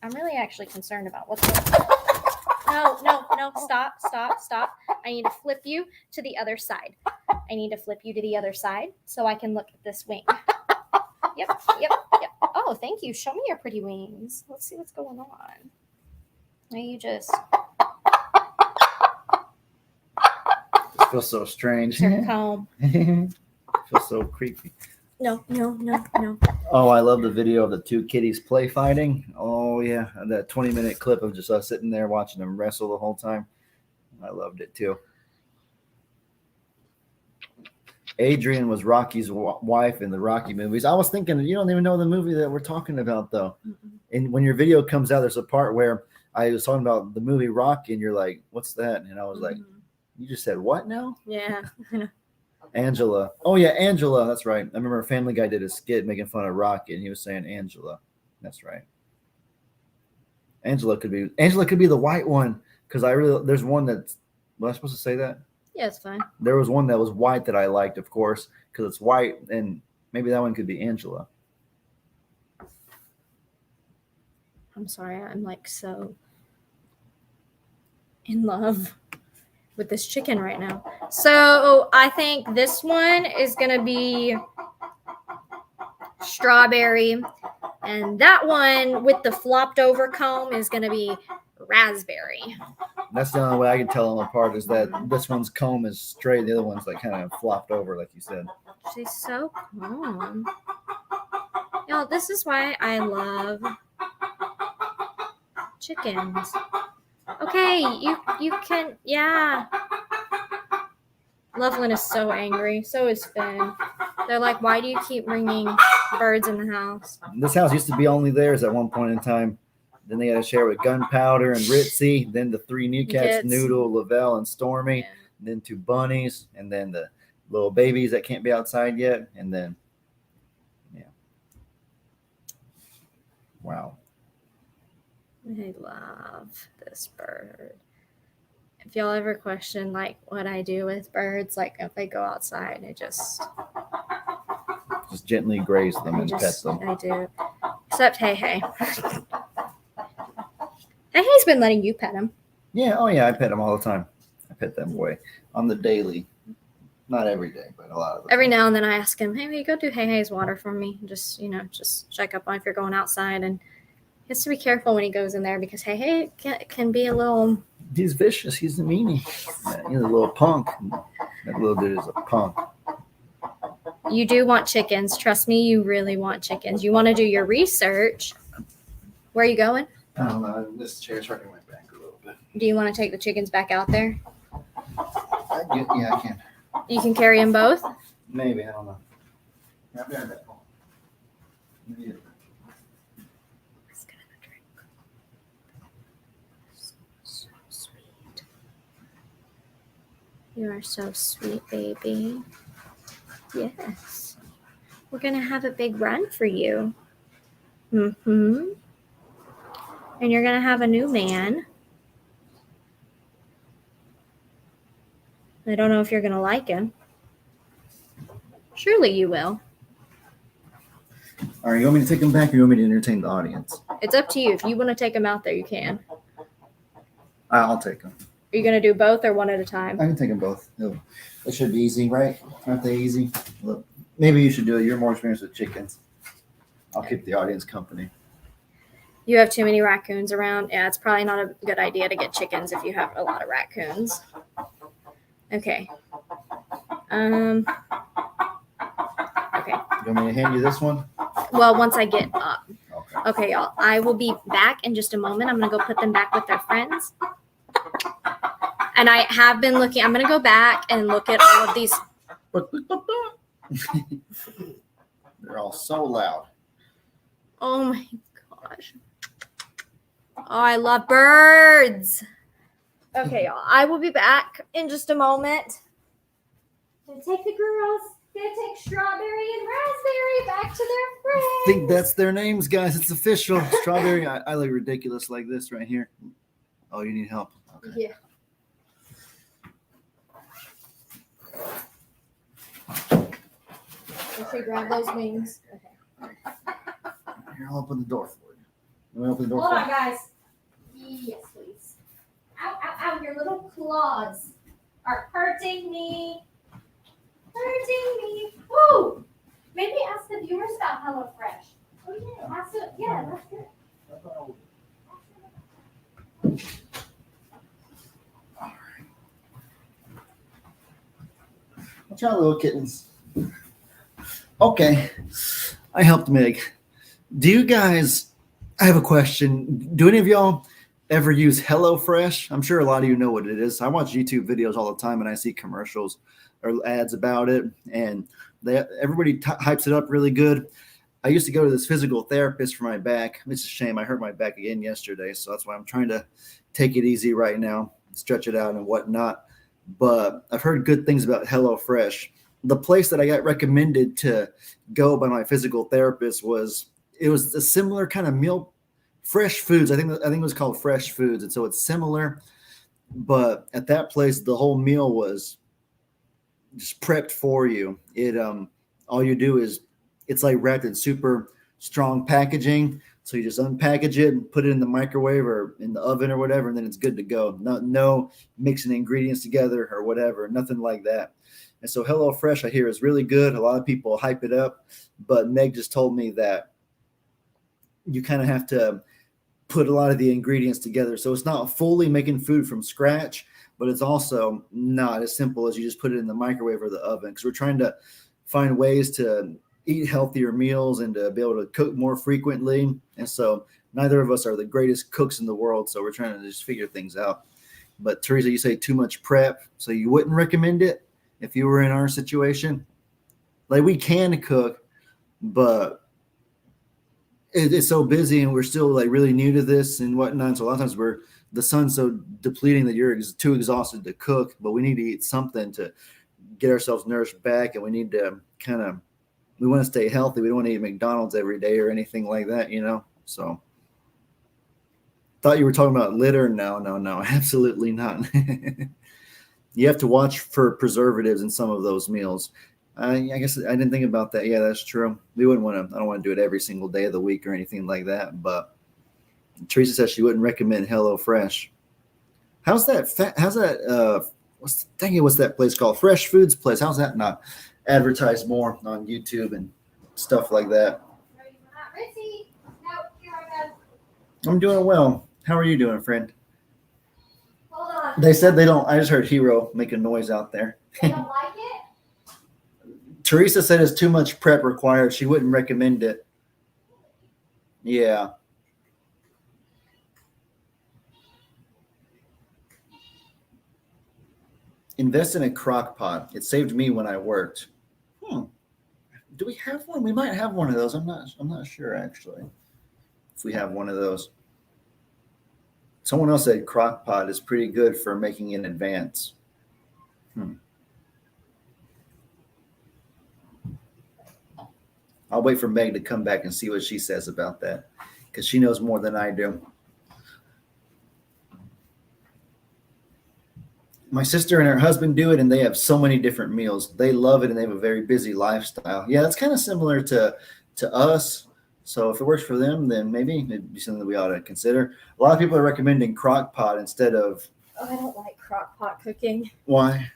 I'm really actually concerned about what's going on. No, stop. I need to flip you to the other side. So I can look at this wing. Yep. Oh, thank you. Show me your pretty wings. Let's see what's going on. Now you just feels so strange. It's her comb. Feels so creepy. No. Oh, I love the video of the two kitties play fighting. Oh yeah, that 20-minute clip of just us sitting there watching them wrestle the whole time. I loved it too. Adrian was Rocky's wife in the Rocky movies. I was thinking, you don't even know the movie that we're talking about, though. Mm-mm. And when your video comes out, there's a part where I was talking about the movie Rocky, and you're like, "What's that?" And I was like, "You just said what now?" Yeah. Angela. Oh yeah, Angela. That's right. I remember Family Guy did a skit making fun of Rocky, and he was saying Angela. That's right. Angela could be the white one because there's one that's. Was I supposed to say that? Yeah, it's fine. There was one that was white that I liked, of course, because it's white, and maybe that one could be Angela. I'm sorry, I'm like so in love with this chicken right now. So I think this one is gonna be strawberry, and that one with the flopped over comb is gonna be raspberry. That's the only way I can tell them apart is that this one's comb is straight, the other one's like kind of flopped over, like you said. She's so calm. This is why I love chickens. Okay, you can, yeah. Loveland is so angry. So is Finn. They're like, why do you keep bringing birds in the house? This house used to be only theirs at one point in time. Then they had to share with Gunpowder and Ritzy. Then the three new cats, Noodle, Lavelle, and Stormy. Yeah. Then two bunnies. And then the little babies that can't be outside yet. And then, yeah. Wow. I love this bird. If y'all ever question like what I do with birds, like if they go outside, I just gently graze them and pet them. I do. Except Hey. He's been letting you pet him. Yeah, oh yeah, I pet him all the time. I pet them away on the daily. Not every day, but a lot of them. Every now and then I ask him, hey, will you go do Hay's water for me? Just check up on if you're going outside. And he has to be careful when he goes in there because Hey can be a little... He's vicious. He's a meanie. He's a little punk. That little dude is a punk. You do want chickens. Trust me, you really want chickens. You want to do your research. Where are you going? I don't know. This chair's hurting my back a little bit. Do you want to take the chickens back out there? Yeah, I can. You can carry them both? Maybe. I don't know. Yeah, I'll be right back. Maybe. Let's get a drink. So sweet. You are so sweet, baby. Yes. We're going to have a big run for you. Mm-hmm. And you're going to have a new man. I don't know if you're going to like him. Surely you will. All right, you want me to take him back or you want me to entertain the audience? It's up to you. If you want to take him out there, you can. I'll take him. Are you going to do both or one at a time? I can take them both. It should be easy, right? Aren't they easy? Look, maybe you should do it. You're more experienced with chickens. I'll keep the audience company. You have too many raccoons around. Yeah, it's probably not a good idea to get chickens if you have a lot of raccoons. Okay. Okay. You want me to hand you this one? Well, once I get up. Okay, y'all. I will be back in just a moment. I'm going to go put them back with their friends. And I have been looking. I'm going to go back and look at all of these. They're all so loud. Oh, my gosh. Oh, I love birds. Okay, y'all. I will be back in just a moment. Gonna take the girls. Gonna take Strawberry and Raspberry back to their friends. I think that's their names, guys. It's official. Strawberry. I look ridiculous like this right here. Oh, you need help. Okay. Yeah. Okay, grab those wings. Okay. Here, I'll open the door for you. Let me open the door Hold for on, guys. Yes, please. Ow, ow, ow. Your little claws are hurting me. Woo! Maybe ask the viewers about HelloFresh. Oh, yeah. That's good. Watch out, little kittens. Okay, I helped Meg. Do you guys? I have a question. Do any of y'all ever use HelloFresh? I'm sure a lot of you know what it is. I watch YouTube videos all the time, and I see commercials or ads about it, and everybody hypes it up really good. I used to go to this physical therapist for my back. It's a shame. I hurt my back again yesterday, so that's why I'm trying to take it easy right now, stretch it out and whatnot. But I've heard good things about HelloFresh. The place that I got recommended to go by my physical therapist was a similar kind of meal, Fresh Foods. I think it was called Fresh Foods, and so it's similar. But at that place, the whole meal was just prepped for you. All you do is it's like wrapped in super strong packaging. So you just unpackage it and put it in the microwave or in the oven or whatever, and then it's good to go. No mixing ingredients together or whatever, nothing like that. And so HelloFresh, I hear, is really good. A lot of people hype it up, but Meg just told me that you kind of have to put a lot of the ingredients together. So it's not fully making food from scratch, but it's also not as simple as you just put it in the microwave or the oven, because we're trying to find ways to eat healthier meals and to be able to cook more frequently. And so neither of us are the greatest cooks in the world, so we're trying to just figure things out. But Teresa, you say too much prep, so you wouldn't recommend it if you were in our situation? Like, we can cook, but it's so busy and we're still like really new to this and whatnot. So a lot of times the sun's so depleting that you're too exhausted to cook, but we need to eat something to get ourselves nourished back. And we need to we want to stay healthy. We don't want to eat McDonald's every day or anything like that, So thought you were talking about litter. No, absolutely not. You have to watch for preservatives in some of those meals. I guess I didn't think about that. Yeah, that's true. I don't want to do it every single day of the week or anything like that. But Teresa says she wouldn't recommend HelloFresh. How's that? What's that place called? Fresh Foods place. How's that not advertised more on YouTube and stuff like that? I'm doing well. How are you doing, friend? Hold on. They said they don't. I just heard Hero make a noise out there. They don't like it? Teresa said it's too much prep required. She wouldn't recommend it. Yeah. Invest in a crock pot. It saved me when I worked. Do we have one? We might have one of those. I'm not sure actually if we have one of those. Someone else said crock pot is pretty good for making in advance. I'll wait for Meg to come back and see what she says about that, because she knows more than I do. My sister and her husband do it, and they have so many different meals. They love it, and they have a very busy lifestyle. Yeah, that's kind of similar to us. So if it works for them, then maybe it'd be something that we ought to consider. A lot of people are recommending crock pot instead of. Oh, I don't like crock pot cooking. Why?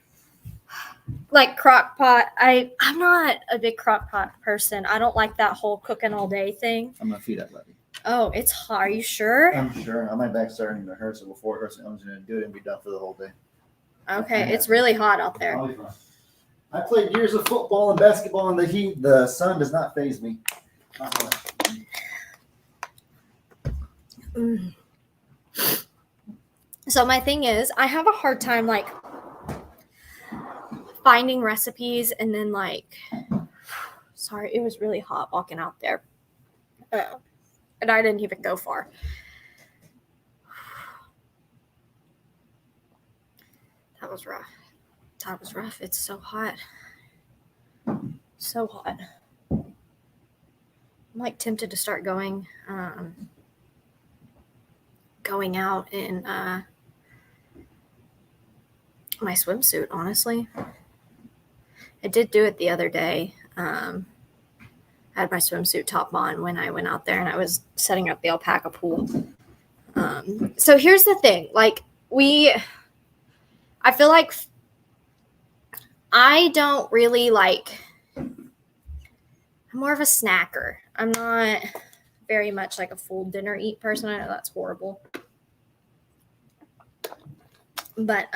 Like crock pot, I'm not a big crock pot person. I don't like that whole cooking all day thing. I'm gonna feed that lady. Oh, it's hot. Are you sure? I'm sure. My back's starting to hurt, so before it hurts, I'm just gonna do it and be done for the whole day. Okay, it's really hot out there. I'll be fine. I played years of football and basketball in the heat. The sun does not faze me. Not much. So my thing is, I have a hard time like finding recipes and then sorry, it was really hot walking out there. And I didn't even go far. That was rough. It's so hot. So hot. I'm like tempted to start going out in my swimsuit, honestly. I did do it the other day. I had my swimsuit top on when I went out there and I was setting up the alpaca pool. So here's the thing. I feel like I don't really I'm more of a snacker. I'm not very much like a full dinner eat person. I know that's horrible. But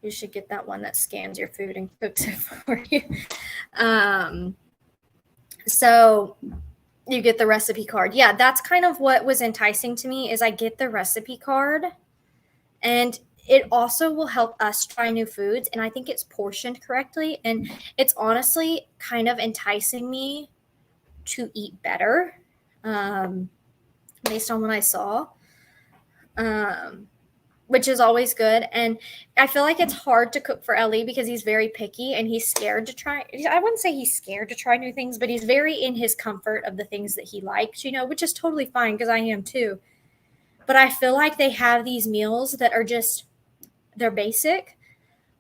You should get that one that scans your food and cooks it for you. So you get the recipe card. Yeah, that's kind of what was enticing to me is I get the recipe card, and it also will help us try new foods, and I think it's portioned correctly, and it's honestly kind of enticing me to eat better, based on what I saw, which is always good. And I feel like it's hard to cook for Ellie because he's very picky and he's scared to try. I wouldn't say he's scared to try new things, but he's very in his comfort of the things that he likes, which is totally fine because I am too. But I feel like they have these meals that are just, they're basic,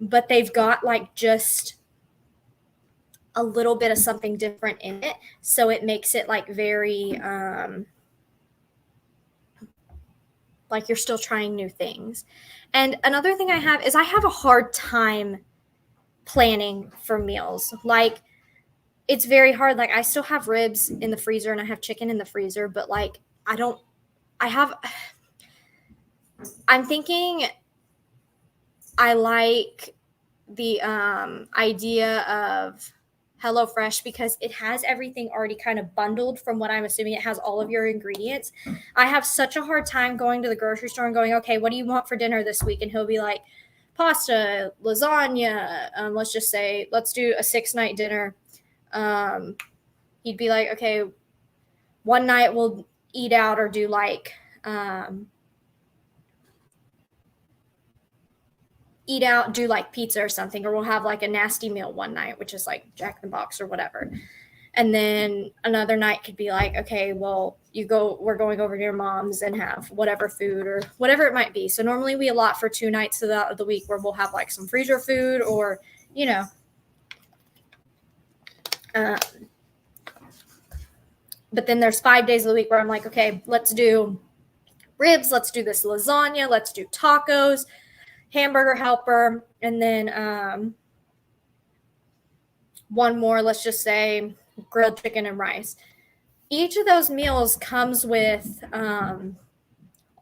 but they've got like just a little bit of something different in it. So it makes it like very, like you're still trying new things. And another thing I have is I have a hard time planning for meals. Like it's very hard. Like I still have ribs in the freezer and I have chicken in the freezer, but like I'm thinking I like the idea of HelloFresh because it has everything already kind of bundled from what I'm assuming it has all of your ingredients. I have such a hard time going to the grocery store and going, okay, what do you want for dinner this week? And he'll be like, pasta, lasagna. Let's just say, let's do a 6-night dinner. He'd be like, okay, one night we'll eat out or do like, eat out, do like pizza or something, or we'll have like a nasty meal one night, which is like Jack in the Box or whatever. And then another night could be like, okay, well, we're going over to your mom's and have whatever food or whatever it might be. So normally we allot for 2 nights of the week where we'll have like some freezer food or, but then there's 5 days of the week where I'm like, okay, let's do ribs. Let's do this lasagna. Let's do tacos, hamburger helper, and then one more, let's just say grilled chicken and rice. Each of those meals comes with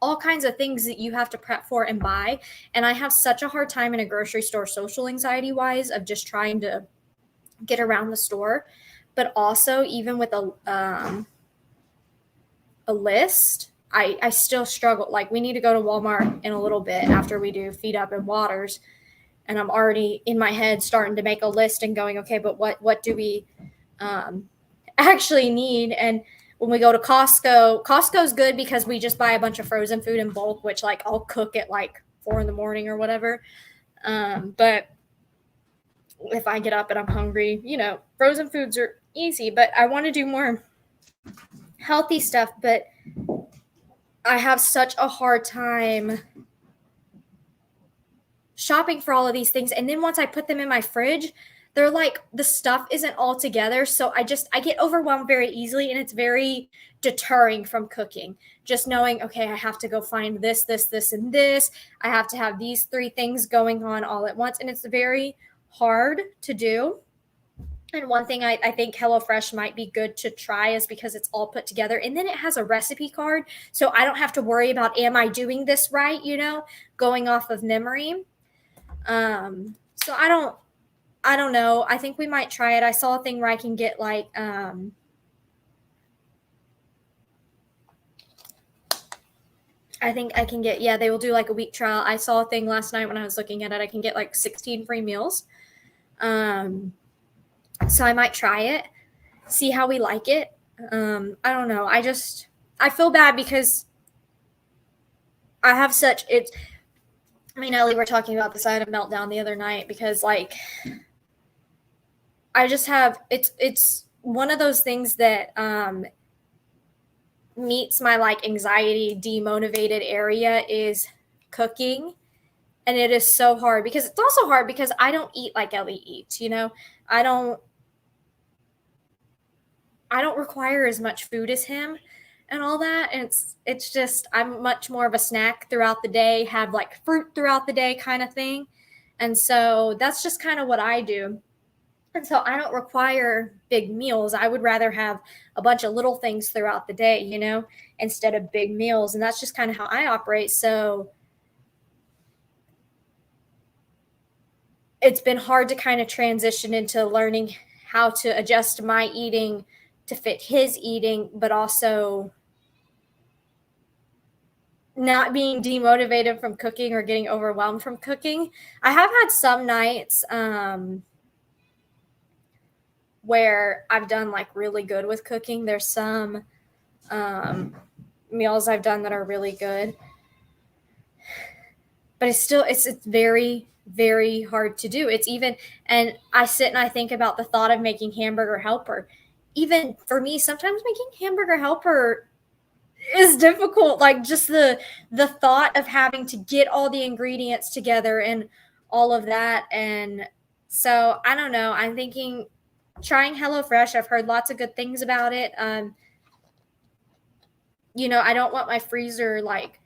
all kinds of things that you have to prep for and buy. And I have such a hard time in a grocery store, social anxiety wise, of just trying to get around the store. But also, even with a list, I still struggle. Like we need to go to Walmart in a little bit after we do Feed Up and Waters. And I'm already in my head starting to make a list and going, okay, but what do we actually need? And when we go to Costco's good because we just buy a bunch of frozen food in bulk, which like I'll cook at like 4 a.m. or whatever. But if I get up and I'm hungry, frozen foods are easy, but I want to do more healthy stuff. But I have such a hard time shopping for all of these things. And then once I put them in my fridge, they're like, the stuff isn't all together. So I get overwhelmed very easily, and it's very deterring from cooking. Just knowing, okay, I have to go find this, this, this, and this. I have to have these 3 things going on all at once. And it's very hard to do. And one thing I think HelloFresh might be good to try is because it's all put together. And then it has a recipe card. So I don't have to worry about, am I doing this right? Going off of memory. So I don't know. I think we might try it. I saw a thing where I can get like, I think I can get, they will do like a week trial. I saw a thing last night when I was looking at it. I can get like 16 free meals. So I might try it, see how we like it. I don't know. I feel bad because I have Ellie, we're talking about this. I had a meltdown the other night because like, I just have, it's one of those things that, meets my like anxiety demotivated area is cooking. And it is so hard because it's also hard because I don't eat like Ellie eats, I don't require as much food as him and all that. And it's just, I'm much more of a snack throughout the day, have like fruit throughout the day kind of thing. And so that's just kind of what I do. And so I don't require big meals. I would rather have a bunch of little things throughout the day, instead of big meals. And that's just kind of how I operate. So it's been hard to kind of transition into learning how to adjust my eating to fit his eating, but also not being demotivated from cooking or getting overwhelmed from cooking. I have had some nights where I've done like really good with cooking. There's some meals I've done that are really good, but it's very, very hard to do. It's even, and I sit and I think about the thought of making hamburger helper. Even for me, sometimes making hamburger helper is difficult. Like just the thought of having to get all the ingredients together and all of that. And so I don't know. I'm thinking trying HelloFresh. I've heard lots of good things about it. I don't want my freezer like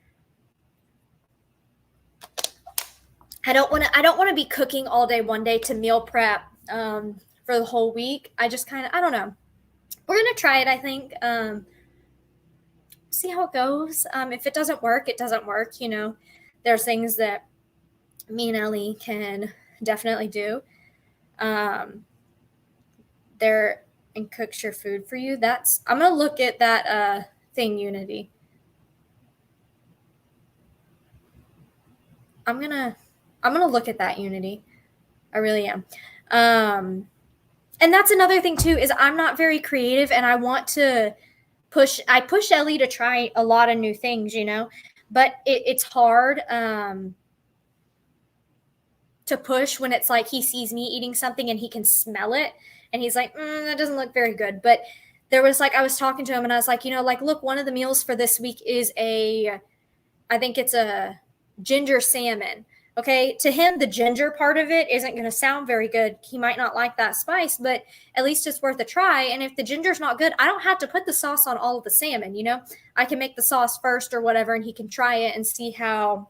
I don't want to be cooking all day one day to meal prep for the whole week. I just kind of I don't know. We're gonna try it. I think. See how it goes. If it doesn't work, it doesn't work. There's things that me and Ellie can definitely do. There and cooks your food for you. I'm gonna look at that thing, Unity. I'm gonna look at that, Unity. I really am. And that's another thing too, is I'm not very creative, and I want to push Ellie to try a lot of new things, but it's hard to push when it's like he sees me eating something and he can smell it and he's like, that doesn't look very good. But there was like, I was talking to him and I was like, like, look, one of the meals for this week is I think it's a ginger salmon. Okay, to him, the ginger part of it isn't going to sound very good. He might not like that spice, but at least it's worth a try. And if the ginger's not good, I don't have to put the sauce on all of the salmon, I can make the sauce first or whatever, and he can try it and see how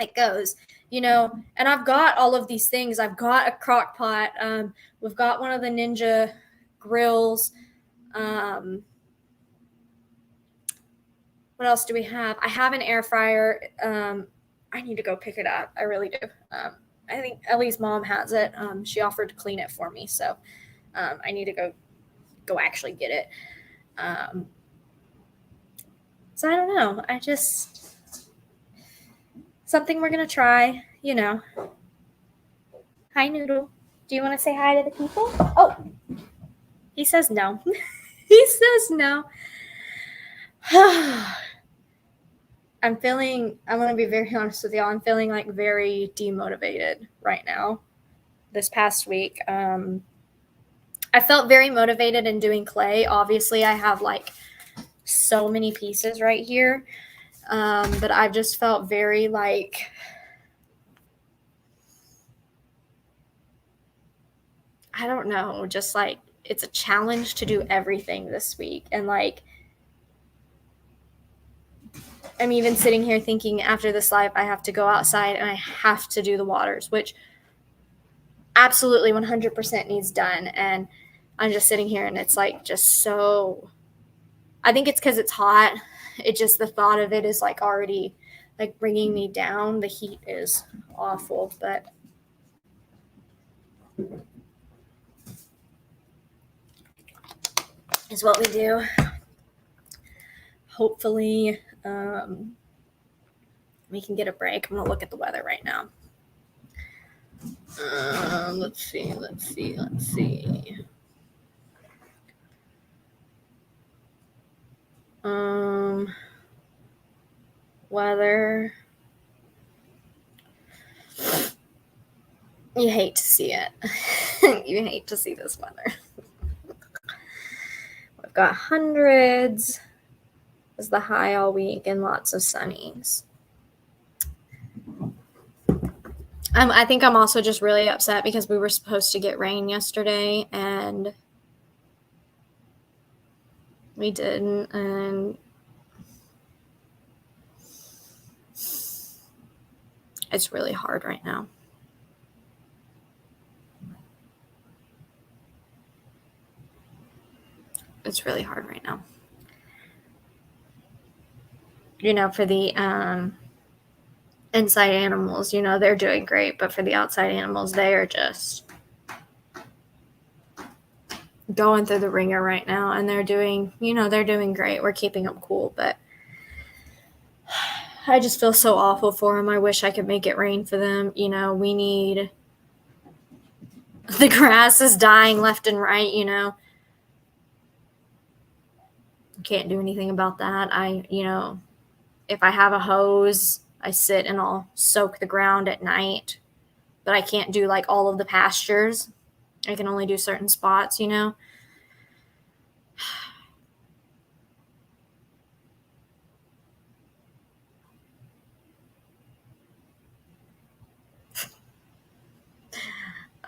it goes, And I've got all of these things. I've got a crock pot. We've got one of the Ninja grills. What else do we have? I have an air fryer. I need to go pick it up. I really do. I think Ellie's mom has it. She offered to clean it for me, so I need to go actually get it. So I don't know. Something we're gonna try. Hi, Noodle. Do you want to say hi to the people? Oh, he says no. He says no. I'm going to be very honest with y'all. I'm feeling like very demotivated right now this past week. I felt very motivated in doing clay. Obviously, I have like so many pieces right here. But I've just felt very like, I don't know, just like it's a challenge to do everything this week. And like, I'm even sitting here thinking after this live, I have to go outside and I have to do the waters, which absolutely 100% needs done. And I'm just sitting here and it's like just so, I think it's because it's hot. It just, the thought of it is like already like bringing me down. The heat is awful, but is what we do. Hopefully, we can get a break. I'm going to look at the weather right now. Let's see. Weather. You hate to see it. You hate to see this weather. We've got hundreds as the high all week and lots of sunnies. I think I'm also just really upset because we were supposed to get rain yesterday and we didn't. And it's really hard right now. It's really hard right now. For the inside animals, you know, they're doing great, but for the outside animals, they are just going through the ringer right now, and they're doing, you know, they're doing great. We're keeping them cool, but I just feel so awful for them. I wish I could make it rain for them. You know, we need, the grass is dying left and right, you know. Can't do anything about that. You know, if I have a hose, I sit and I'll soak the ground at night, but I can't do like all of the pastures. I can only do certain spots, you know.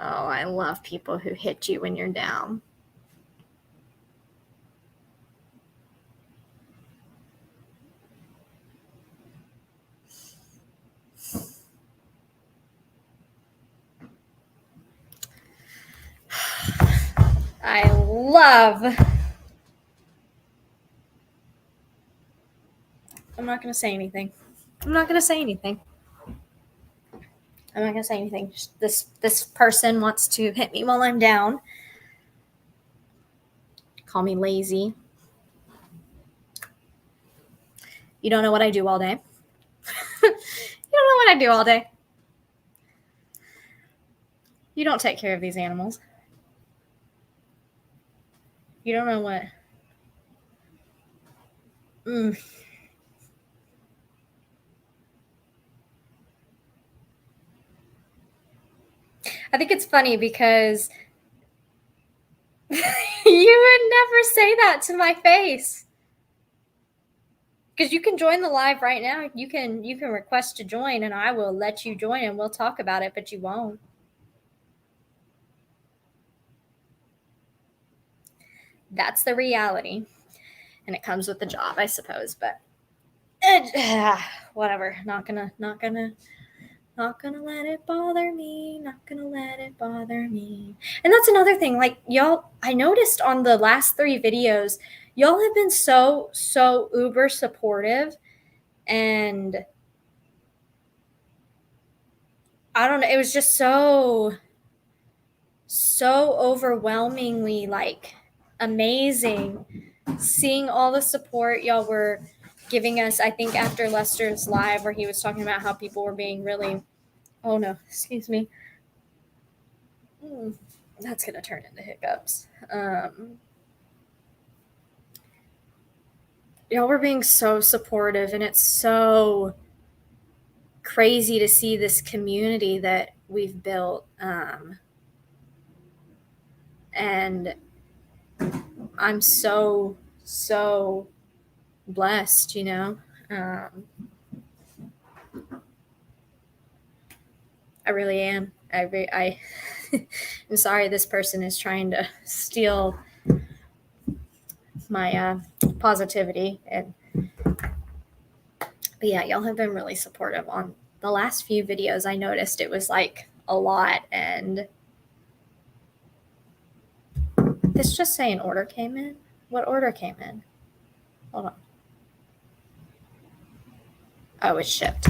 Oh, I love people who hit you when you're down. I love. I'm not going to say anything. I'm not going to say anything. I'm not going to say anything. This person wants to hit me while I'm down. Call me lazy. You don't know what I do all day. You don't know what I do all day. You don't take care of these animals. You don't know what. I think it's funny because you would never say that to my face. Because you can join the live right now. You can request to join, and I will let you join, and we'll talk about it. But you won't. That's the reality, and it comes with the job, I suppose. But whatever. Not gonna let it bother me. Not gonna let it bother me. And that's another thing. Like, y'all, I noticed on the last 3 videos, y'all have been so uber supportive. And I don't know, it was just so overwhelmingly like amazing seeing all the support y'all were giving us. I think after Lester's live where he was talking about how people were being really, oh no, excuse me. That's going to turn into hiccups. Y'all were being so supportive, and it's so crazy to see this community that we've built. And I'm so blessed, you know. I really am. I'm sorry this person is trying to steal my positivity. But yeah, y'all have been really supportive on the last few videos. I noticed it was like a lot, and this just saying order came in. What order came in? Hold on. Oh, it's shipped.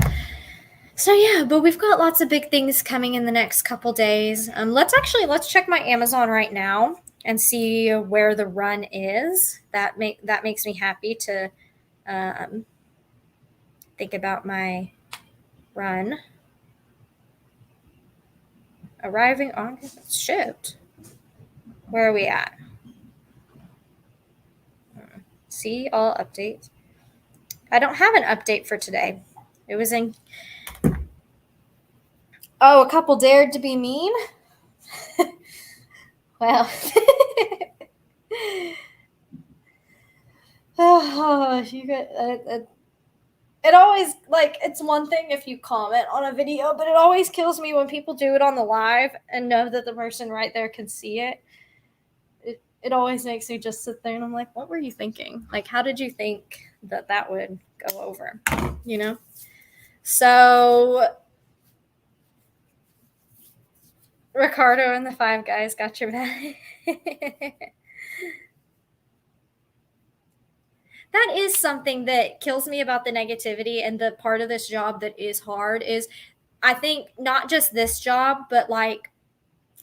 So yeah, but we've got lots of big things coming in the next couple days. Let's check my Amazon right now and see where the run is. That makes me happy to think about my run. Arriving on, it's shipped. Where are we at? See all updates. I don't have an update for today. It was in. Oh, a couple dared to be mean. Well. Oh, you get it always, like, it's one thing if you comment on a video, but it always kills me when people do it on the live and know that the person right there can see it. It always makes me just sit there and I'm like, what were you thinking? Like, how did you think that would go over? You know? So Ricardo and the Five Guys got your back. That is something that kills me about the negativity, and the part of this job that is hard is, I think, not just this job, but like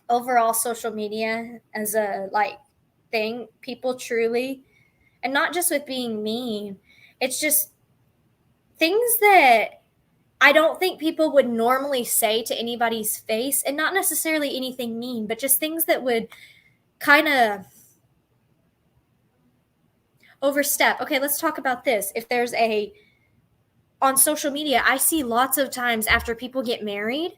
overall social media as a like thing, people truly, and not just with being mean, it's just things that I don't think people would normally say to anybody's face, and not necessarily anything mean, but just things that would kind of overstep. Okay, let's talk about this. If there's a on social media, I see lots of times after people get married,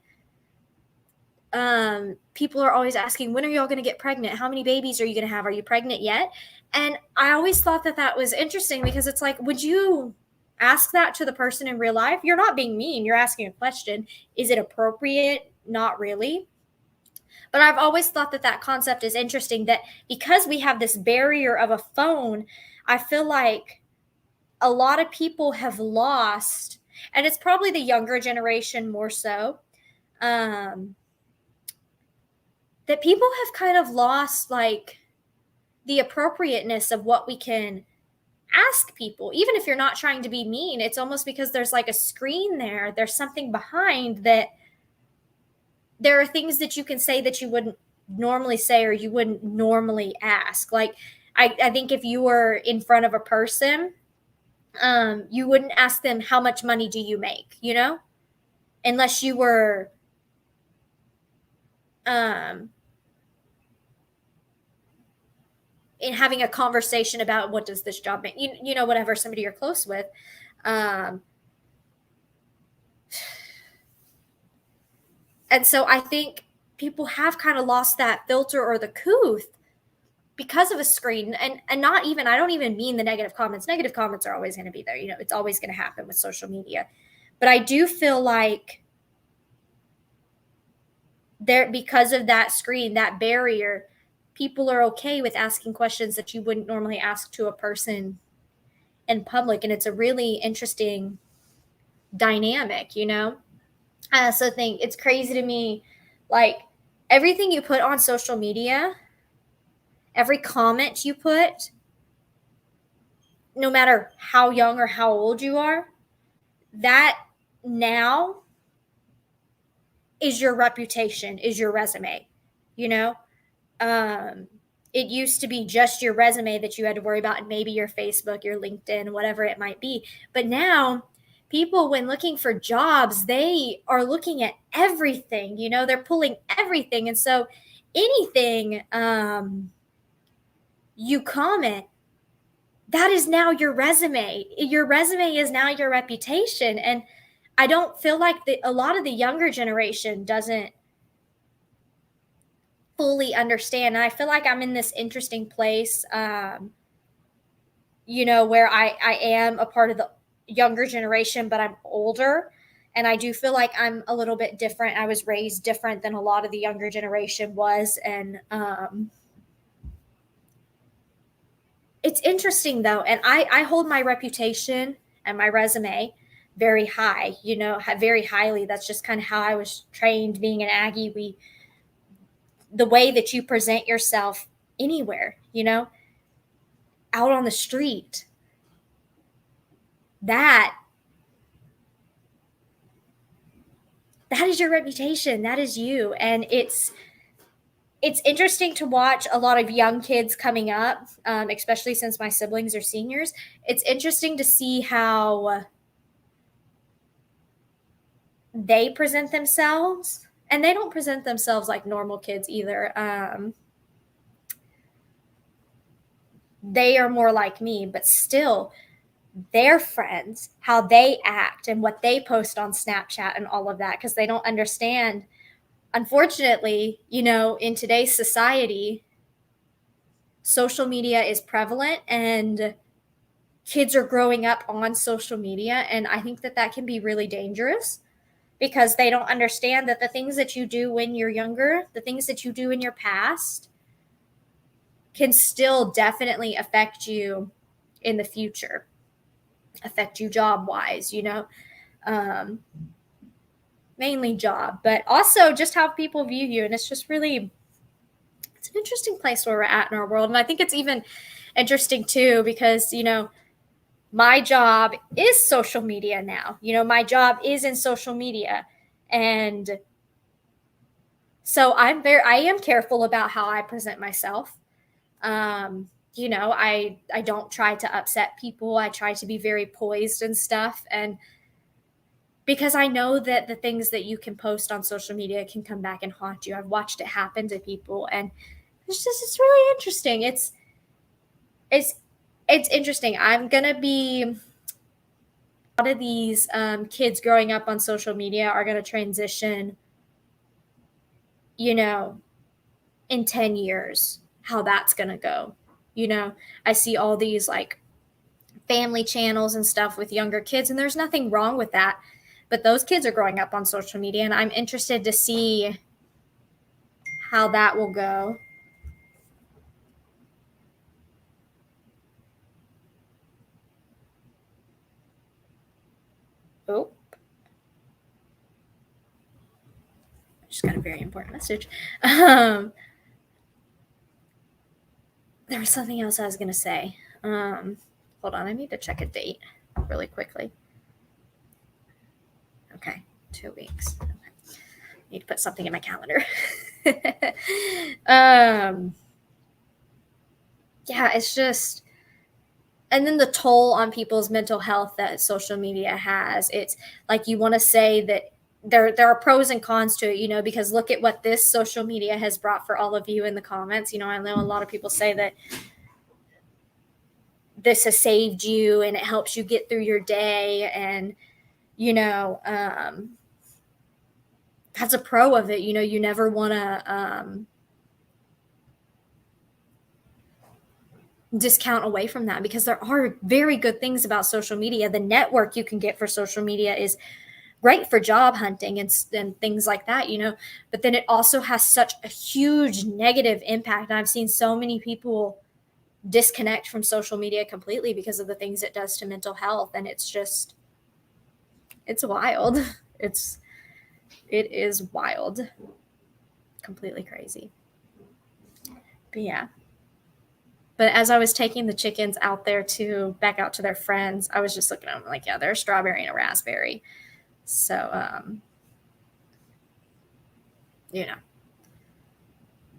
people are always asking, when are y'all going to get pregnant? How many babies are you going to have? Are you pregnant yet? And I always thought that that was interesting, because it's like, would you ask that to the person in real life? You're not being mean. You're asking a question. Is it appropriate? Not really. But I've always thought that that concept is interesting, that because we have this barrier of a phone, I feel like a lot of people have lost, and it's probably the younger generation more so, um, that people have kind of lost like the appropriateness of what we can ask people. Even if you're not trying to be mean, it's almost because there's like a screen there, there's something behind that. There are things that you can say that you wouldn't normally say, or you wouldn't normally ask. Like, I think if you were in front of a person, you wouldn't ask them, how much money do you make, unless you were um, in having a conversation about what does this job make, whatever, somebody you're close with. Um, and so I think people have kind of lost that filter or the couth because of a screen, and not even, I don't even mean the negative comments. Negative comments are always going to be there. It's always going to happen with social media. But I do feel like there, because of that screen, that barrier, people are okay with asking questions that you wouldn't normally ask to a person in public. And it's a really interesting dynamic. I also think it's crazy to me, like, everything you put on social media, every comment you put, no matter how young or how old you are, that now is your reputation, is your resume. You know, it used to be just your resume that you had to worry about, and maybe your Facebook, your LinkedIn, whatever it might be. But now, people, when looking for jobs, they are looking at everything. They're pulling everything, and so anything you comment, that is now your resume. Your resume is now your reputation. And I don't feel like a lot of the younger generation doesn't fully understand. And I feel like I'm in this interesting place, where I am a part of the younger generation, but I'm older. And I do feel like I'm a little bit different. I was raised different than a lot of the younger generation was. And it's interesting, though. And I hold my reputation and my resume very high, very highly. That's just kind of how I was trained being an Aggie. The way that you present yourself anywhere, out on the street, that is your reputation. That is you. And it's interesting to watch a lot of young kids coming up, especially since my siblings are seniors. It's interesting to see how they present themselves, and they don't present themselves like normal kids either. They are more like me, but still, their friends, how they act and what they post on Snapchat and all of that, because they don't understand. Unfortunately, in today's society, social media is prevalent, and kids are growing up on social media. And I think that can be really dangerous, because they don't understand that the things that you do when you're younger, the things that you do in your past, can still definitely affect you in the future, affect you job wise, mainly job, but also just how people view you. And it's just really, it's an interesting place where we're at in our world. And I think it's even interesting too, because, my job is social media now. My job is in social media. And so I am careful about how I present myself. I don't try to upset people. I try to be very poised and stuff. And because I know that the things that you can post on social media can come back and haunt you. I've watched it happen to people, and it's really interesting. It's interesting. I'm gonna be a lot of these kids growing up on social media are gonna transition, in 10 years, how that's gonna go. I see all these like family channels and stuff with younger kids, and there's nothing wrong with that. But those kids are growing up on social media, and I'm interested to see how that will go. Oh, just got a very important message. There was something else I was going to say. Hold on, I need to check a date really quickly. Okay, 2 weeks. Okay. Need to put something in my calendar. Yeah, it's just, and then the toll on people's mental health that social media has. It's like you want to say that there are pros and cons to it, because look at what this social media has brought for all of you in the comments. I know a lot of people say that this has saved you and it helps you get through your day, and that's a pro of it. You never want to discount away from that, because there are very good things about social media. The network you can get for social media is great for job hunting and things like that, but then it also has such a huge negative impact. And I've seen so many people disconnect from social media completely because of the things it does to mental health. And it's wild. It is wild. Completely crazy. But yeah. But as I was taking the chickens out there back out to their friends, I was just looking at them like, yeah, they're a strawberry and a raspberry. So,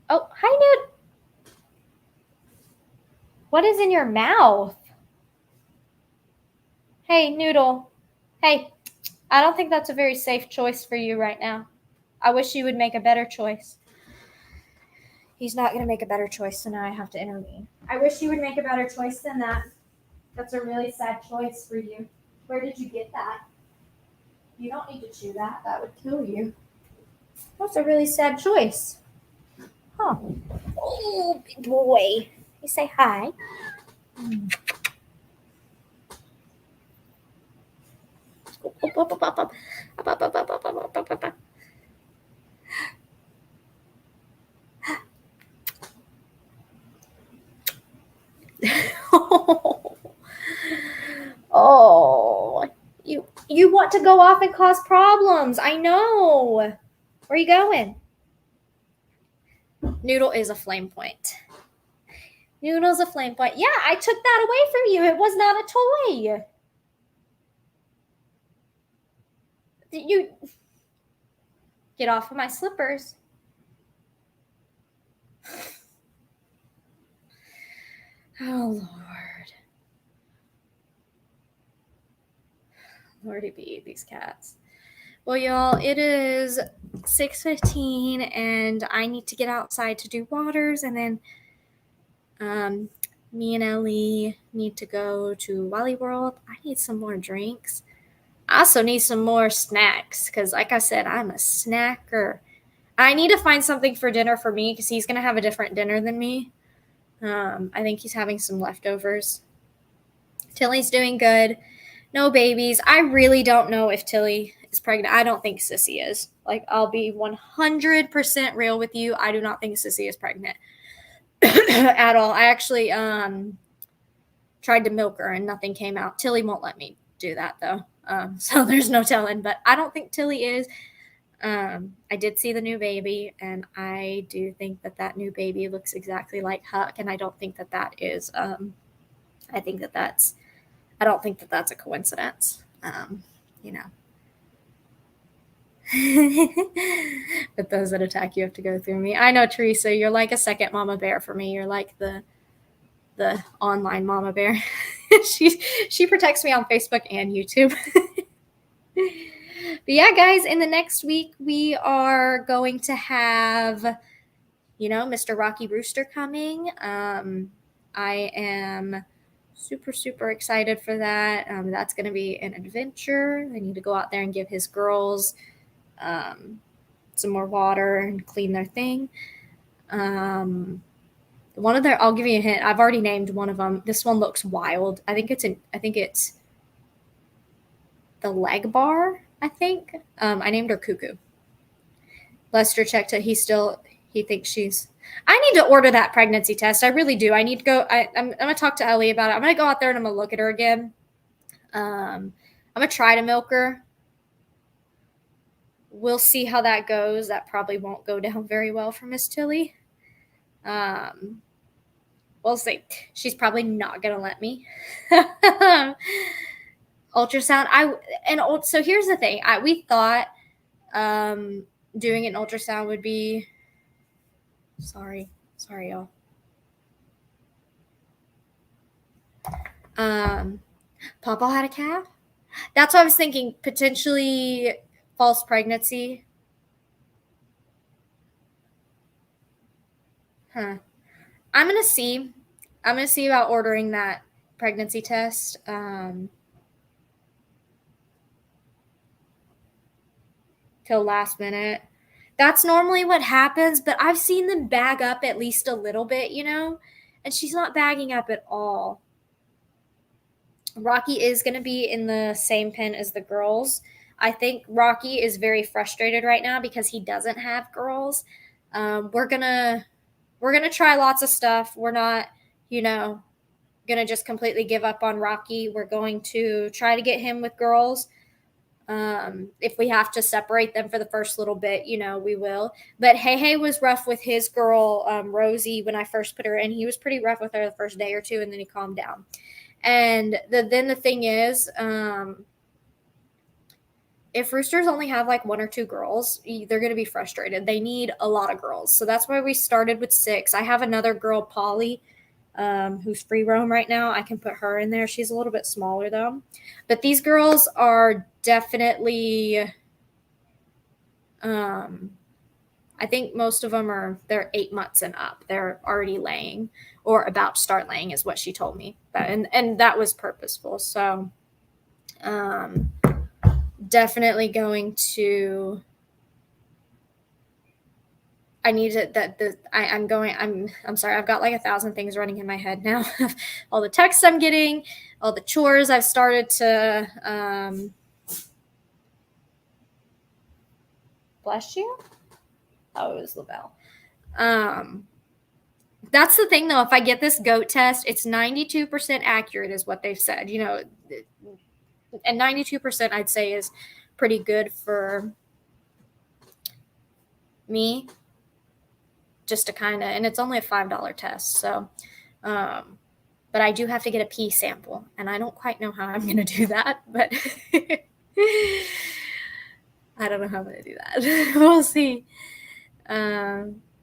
Oh, hi, Newt. What is in your mouth? Hey, Noodle. Hey, I don't think that's a very safe choice for you right now. I wish you would make a better choice. He's not going to make a better choice, so now I have to intervene. I wish you would make a better choice than that. That's a really sad choice for you. Where did you get that? You don't need to chew that. That would kill you. That's a really sad choice. Huh. Oh, big boy. You say hi. Oh, you want to go off and cause problems. I know. Where are you going? Noodle is a flame point. Noodle's a flame point. Yeah, I took that away from you. It was not a toy. You get off of my slippers. Oh, Lord. Lordy be, these cats. Well, y'all, it is 6:15, and I need to get outside to do waters, and then me and Ellie need to go to Wally World. I need some more drinks. I also need some more snacks, because like I said, I'm a snacker. I need to find something for dinner for me, because he's going to have a different dinner than me. I think he's having some leftovers. Tilly's doing good. No babies. I really don't know if Tilly is pregnant. I don't think Sissy is. Like, I'll be 100% real with you. I do not think Sissy is pregnant at all. I actually tried to milk her and nothing came out. Tilly won't let me do that, though. So there's no telling. But I don't think Tilly is. I did see the new baby, and I do think that new baby looks exactly like Huck, and I don't think that is, I think that that's I don't think that that's a coincidence. You know. But those that attack you have to go through me. I know, Teresa, you're like a second mama bear for me. You're like the online mama bear. she protects me on Facebook and YouTube. But yeah, guys, in the next week we are going to have, you know, Mr. Rocky Rooster coming. I am super excited for that. That's going to be an adventure. I need to go out there and give his girls some more water and clean their thing. One of their, I'll give you a hint. I've already named one of them. This one looks wild. I think it's the leg bar. I think I named her Cuckoo. Lester checked it. He thinks she's. I need to order that pregnancy test. I really do. I need to go. I'm gonna talk to Ellie about it. I'm gonna go out there and I'm gonna look at her again. I'm gonna try to milk her. We'll see how that goes. That probably won't go down very well for Miss Tilly. We'll see. She's probably not gonna let me. Ultrasound. So here's the thing. We thought doing an ultrasound would be. Sorry, y'all. Papa had a calf. That's what I was thinking. Potentially false pregnancy. I'm gonna see about ordering that pregnancy test. Till last minute. That's normally what happens, but I've seen them bag up at least a little bit, you know, and she's not bagging up at all. Rocky is going to be in the same pen as the girls. I think Rocky is very frustrated right now because he doesn't have girls. We're gonna try lots of stuff. We're not, you know, gonna just completely give up on Rocky. We're going to try to get him with girls. If we have to separate them for the first little bit, you know, we will. But Hey was rough with his girl, Rosie, when I first put her in. He was pretty rough with her the first day or two, and then he calmed down. And then the thing is, if roosters only have like 1 or 2 girls, they're going to be frustrated. They need a lot of girls. So that's why we started with 6. I have another girl, Polly, who's free roam right now. I can put her in there. She's a little bit smaller though. But these girls are definitely, I think most of them they're 8 months and up. They're already laying or about to start laying is what she told me. And that was purposeful. So, definitely going to, I need to, I'm sorry. I've got like 1,000 things running in my head now. All the texts I'm getting, all the chores I've started to, bless you. Oh, it was LaBelle. That's the thing though. If I get this goat test, it's 92% accurate is what they've said, you know, and 92% I'd say is pretty good for me. Just to kind of, and it's only a $5 test. So, but I do have to get a pee sample, and I don't quite know how I'm going to do that, but I don't know how I'm going to do that. We'll see.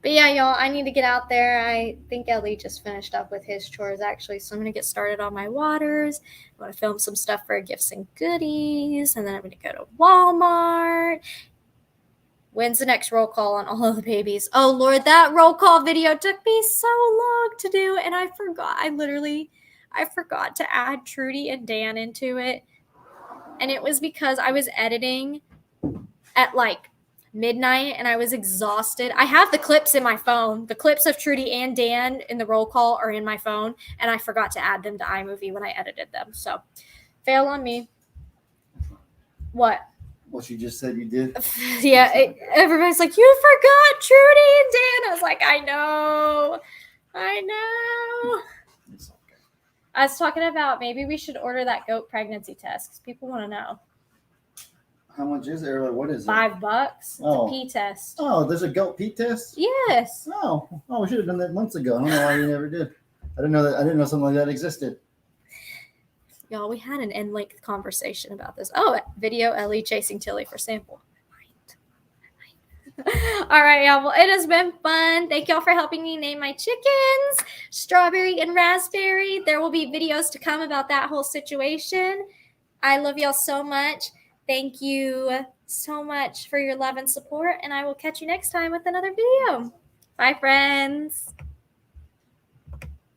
But yeah, y'all, I need to get out there. I think Ellie just finished up with his chores actually, so I'm going to get started on my waters. I want to film some stuff for gifts and goodies, and then I'm going to go to Walmart. When's the next roll call on all of the babies? Oh, Lord, that roll call video took me so long to do, and I forgot. I forgot to add Trudy and Dan into it, and it was because I was editing at, like, midnight, and I was exhausted. I have the clips in my phone. The clips of Trudy and Dan in the roll call are in my phone, and I forgot to add them to iMovie when I edited them. So, fail on me. What? What you just said you did? Yeah, everybody's like, you forgot Trudy and Dan. I was like, I know. It's okay. I was talking about maybe we should order that goat pregnancy test because people want to know. How much is it? Or what is it? $5. It's a pee test. Oh, there's a goat pee test? Yes. Oh, we should have done that months ago. I don't know why you never did. I didn't know something like that existed. Y'all, we had an in-length conversation about this. Oh, video Ellie chasing Tilly for sample. All right, y'all. Well, it has been fun. Thank y'all for helping me name my chickens, Strawberry and Raspberry. There will be videos to come about that whole situation. I love y'all so much. Thank you so much for your love and support, and I will catch you next time with another video. Bye, friends.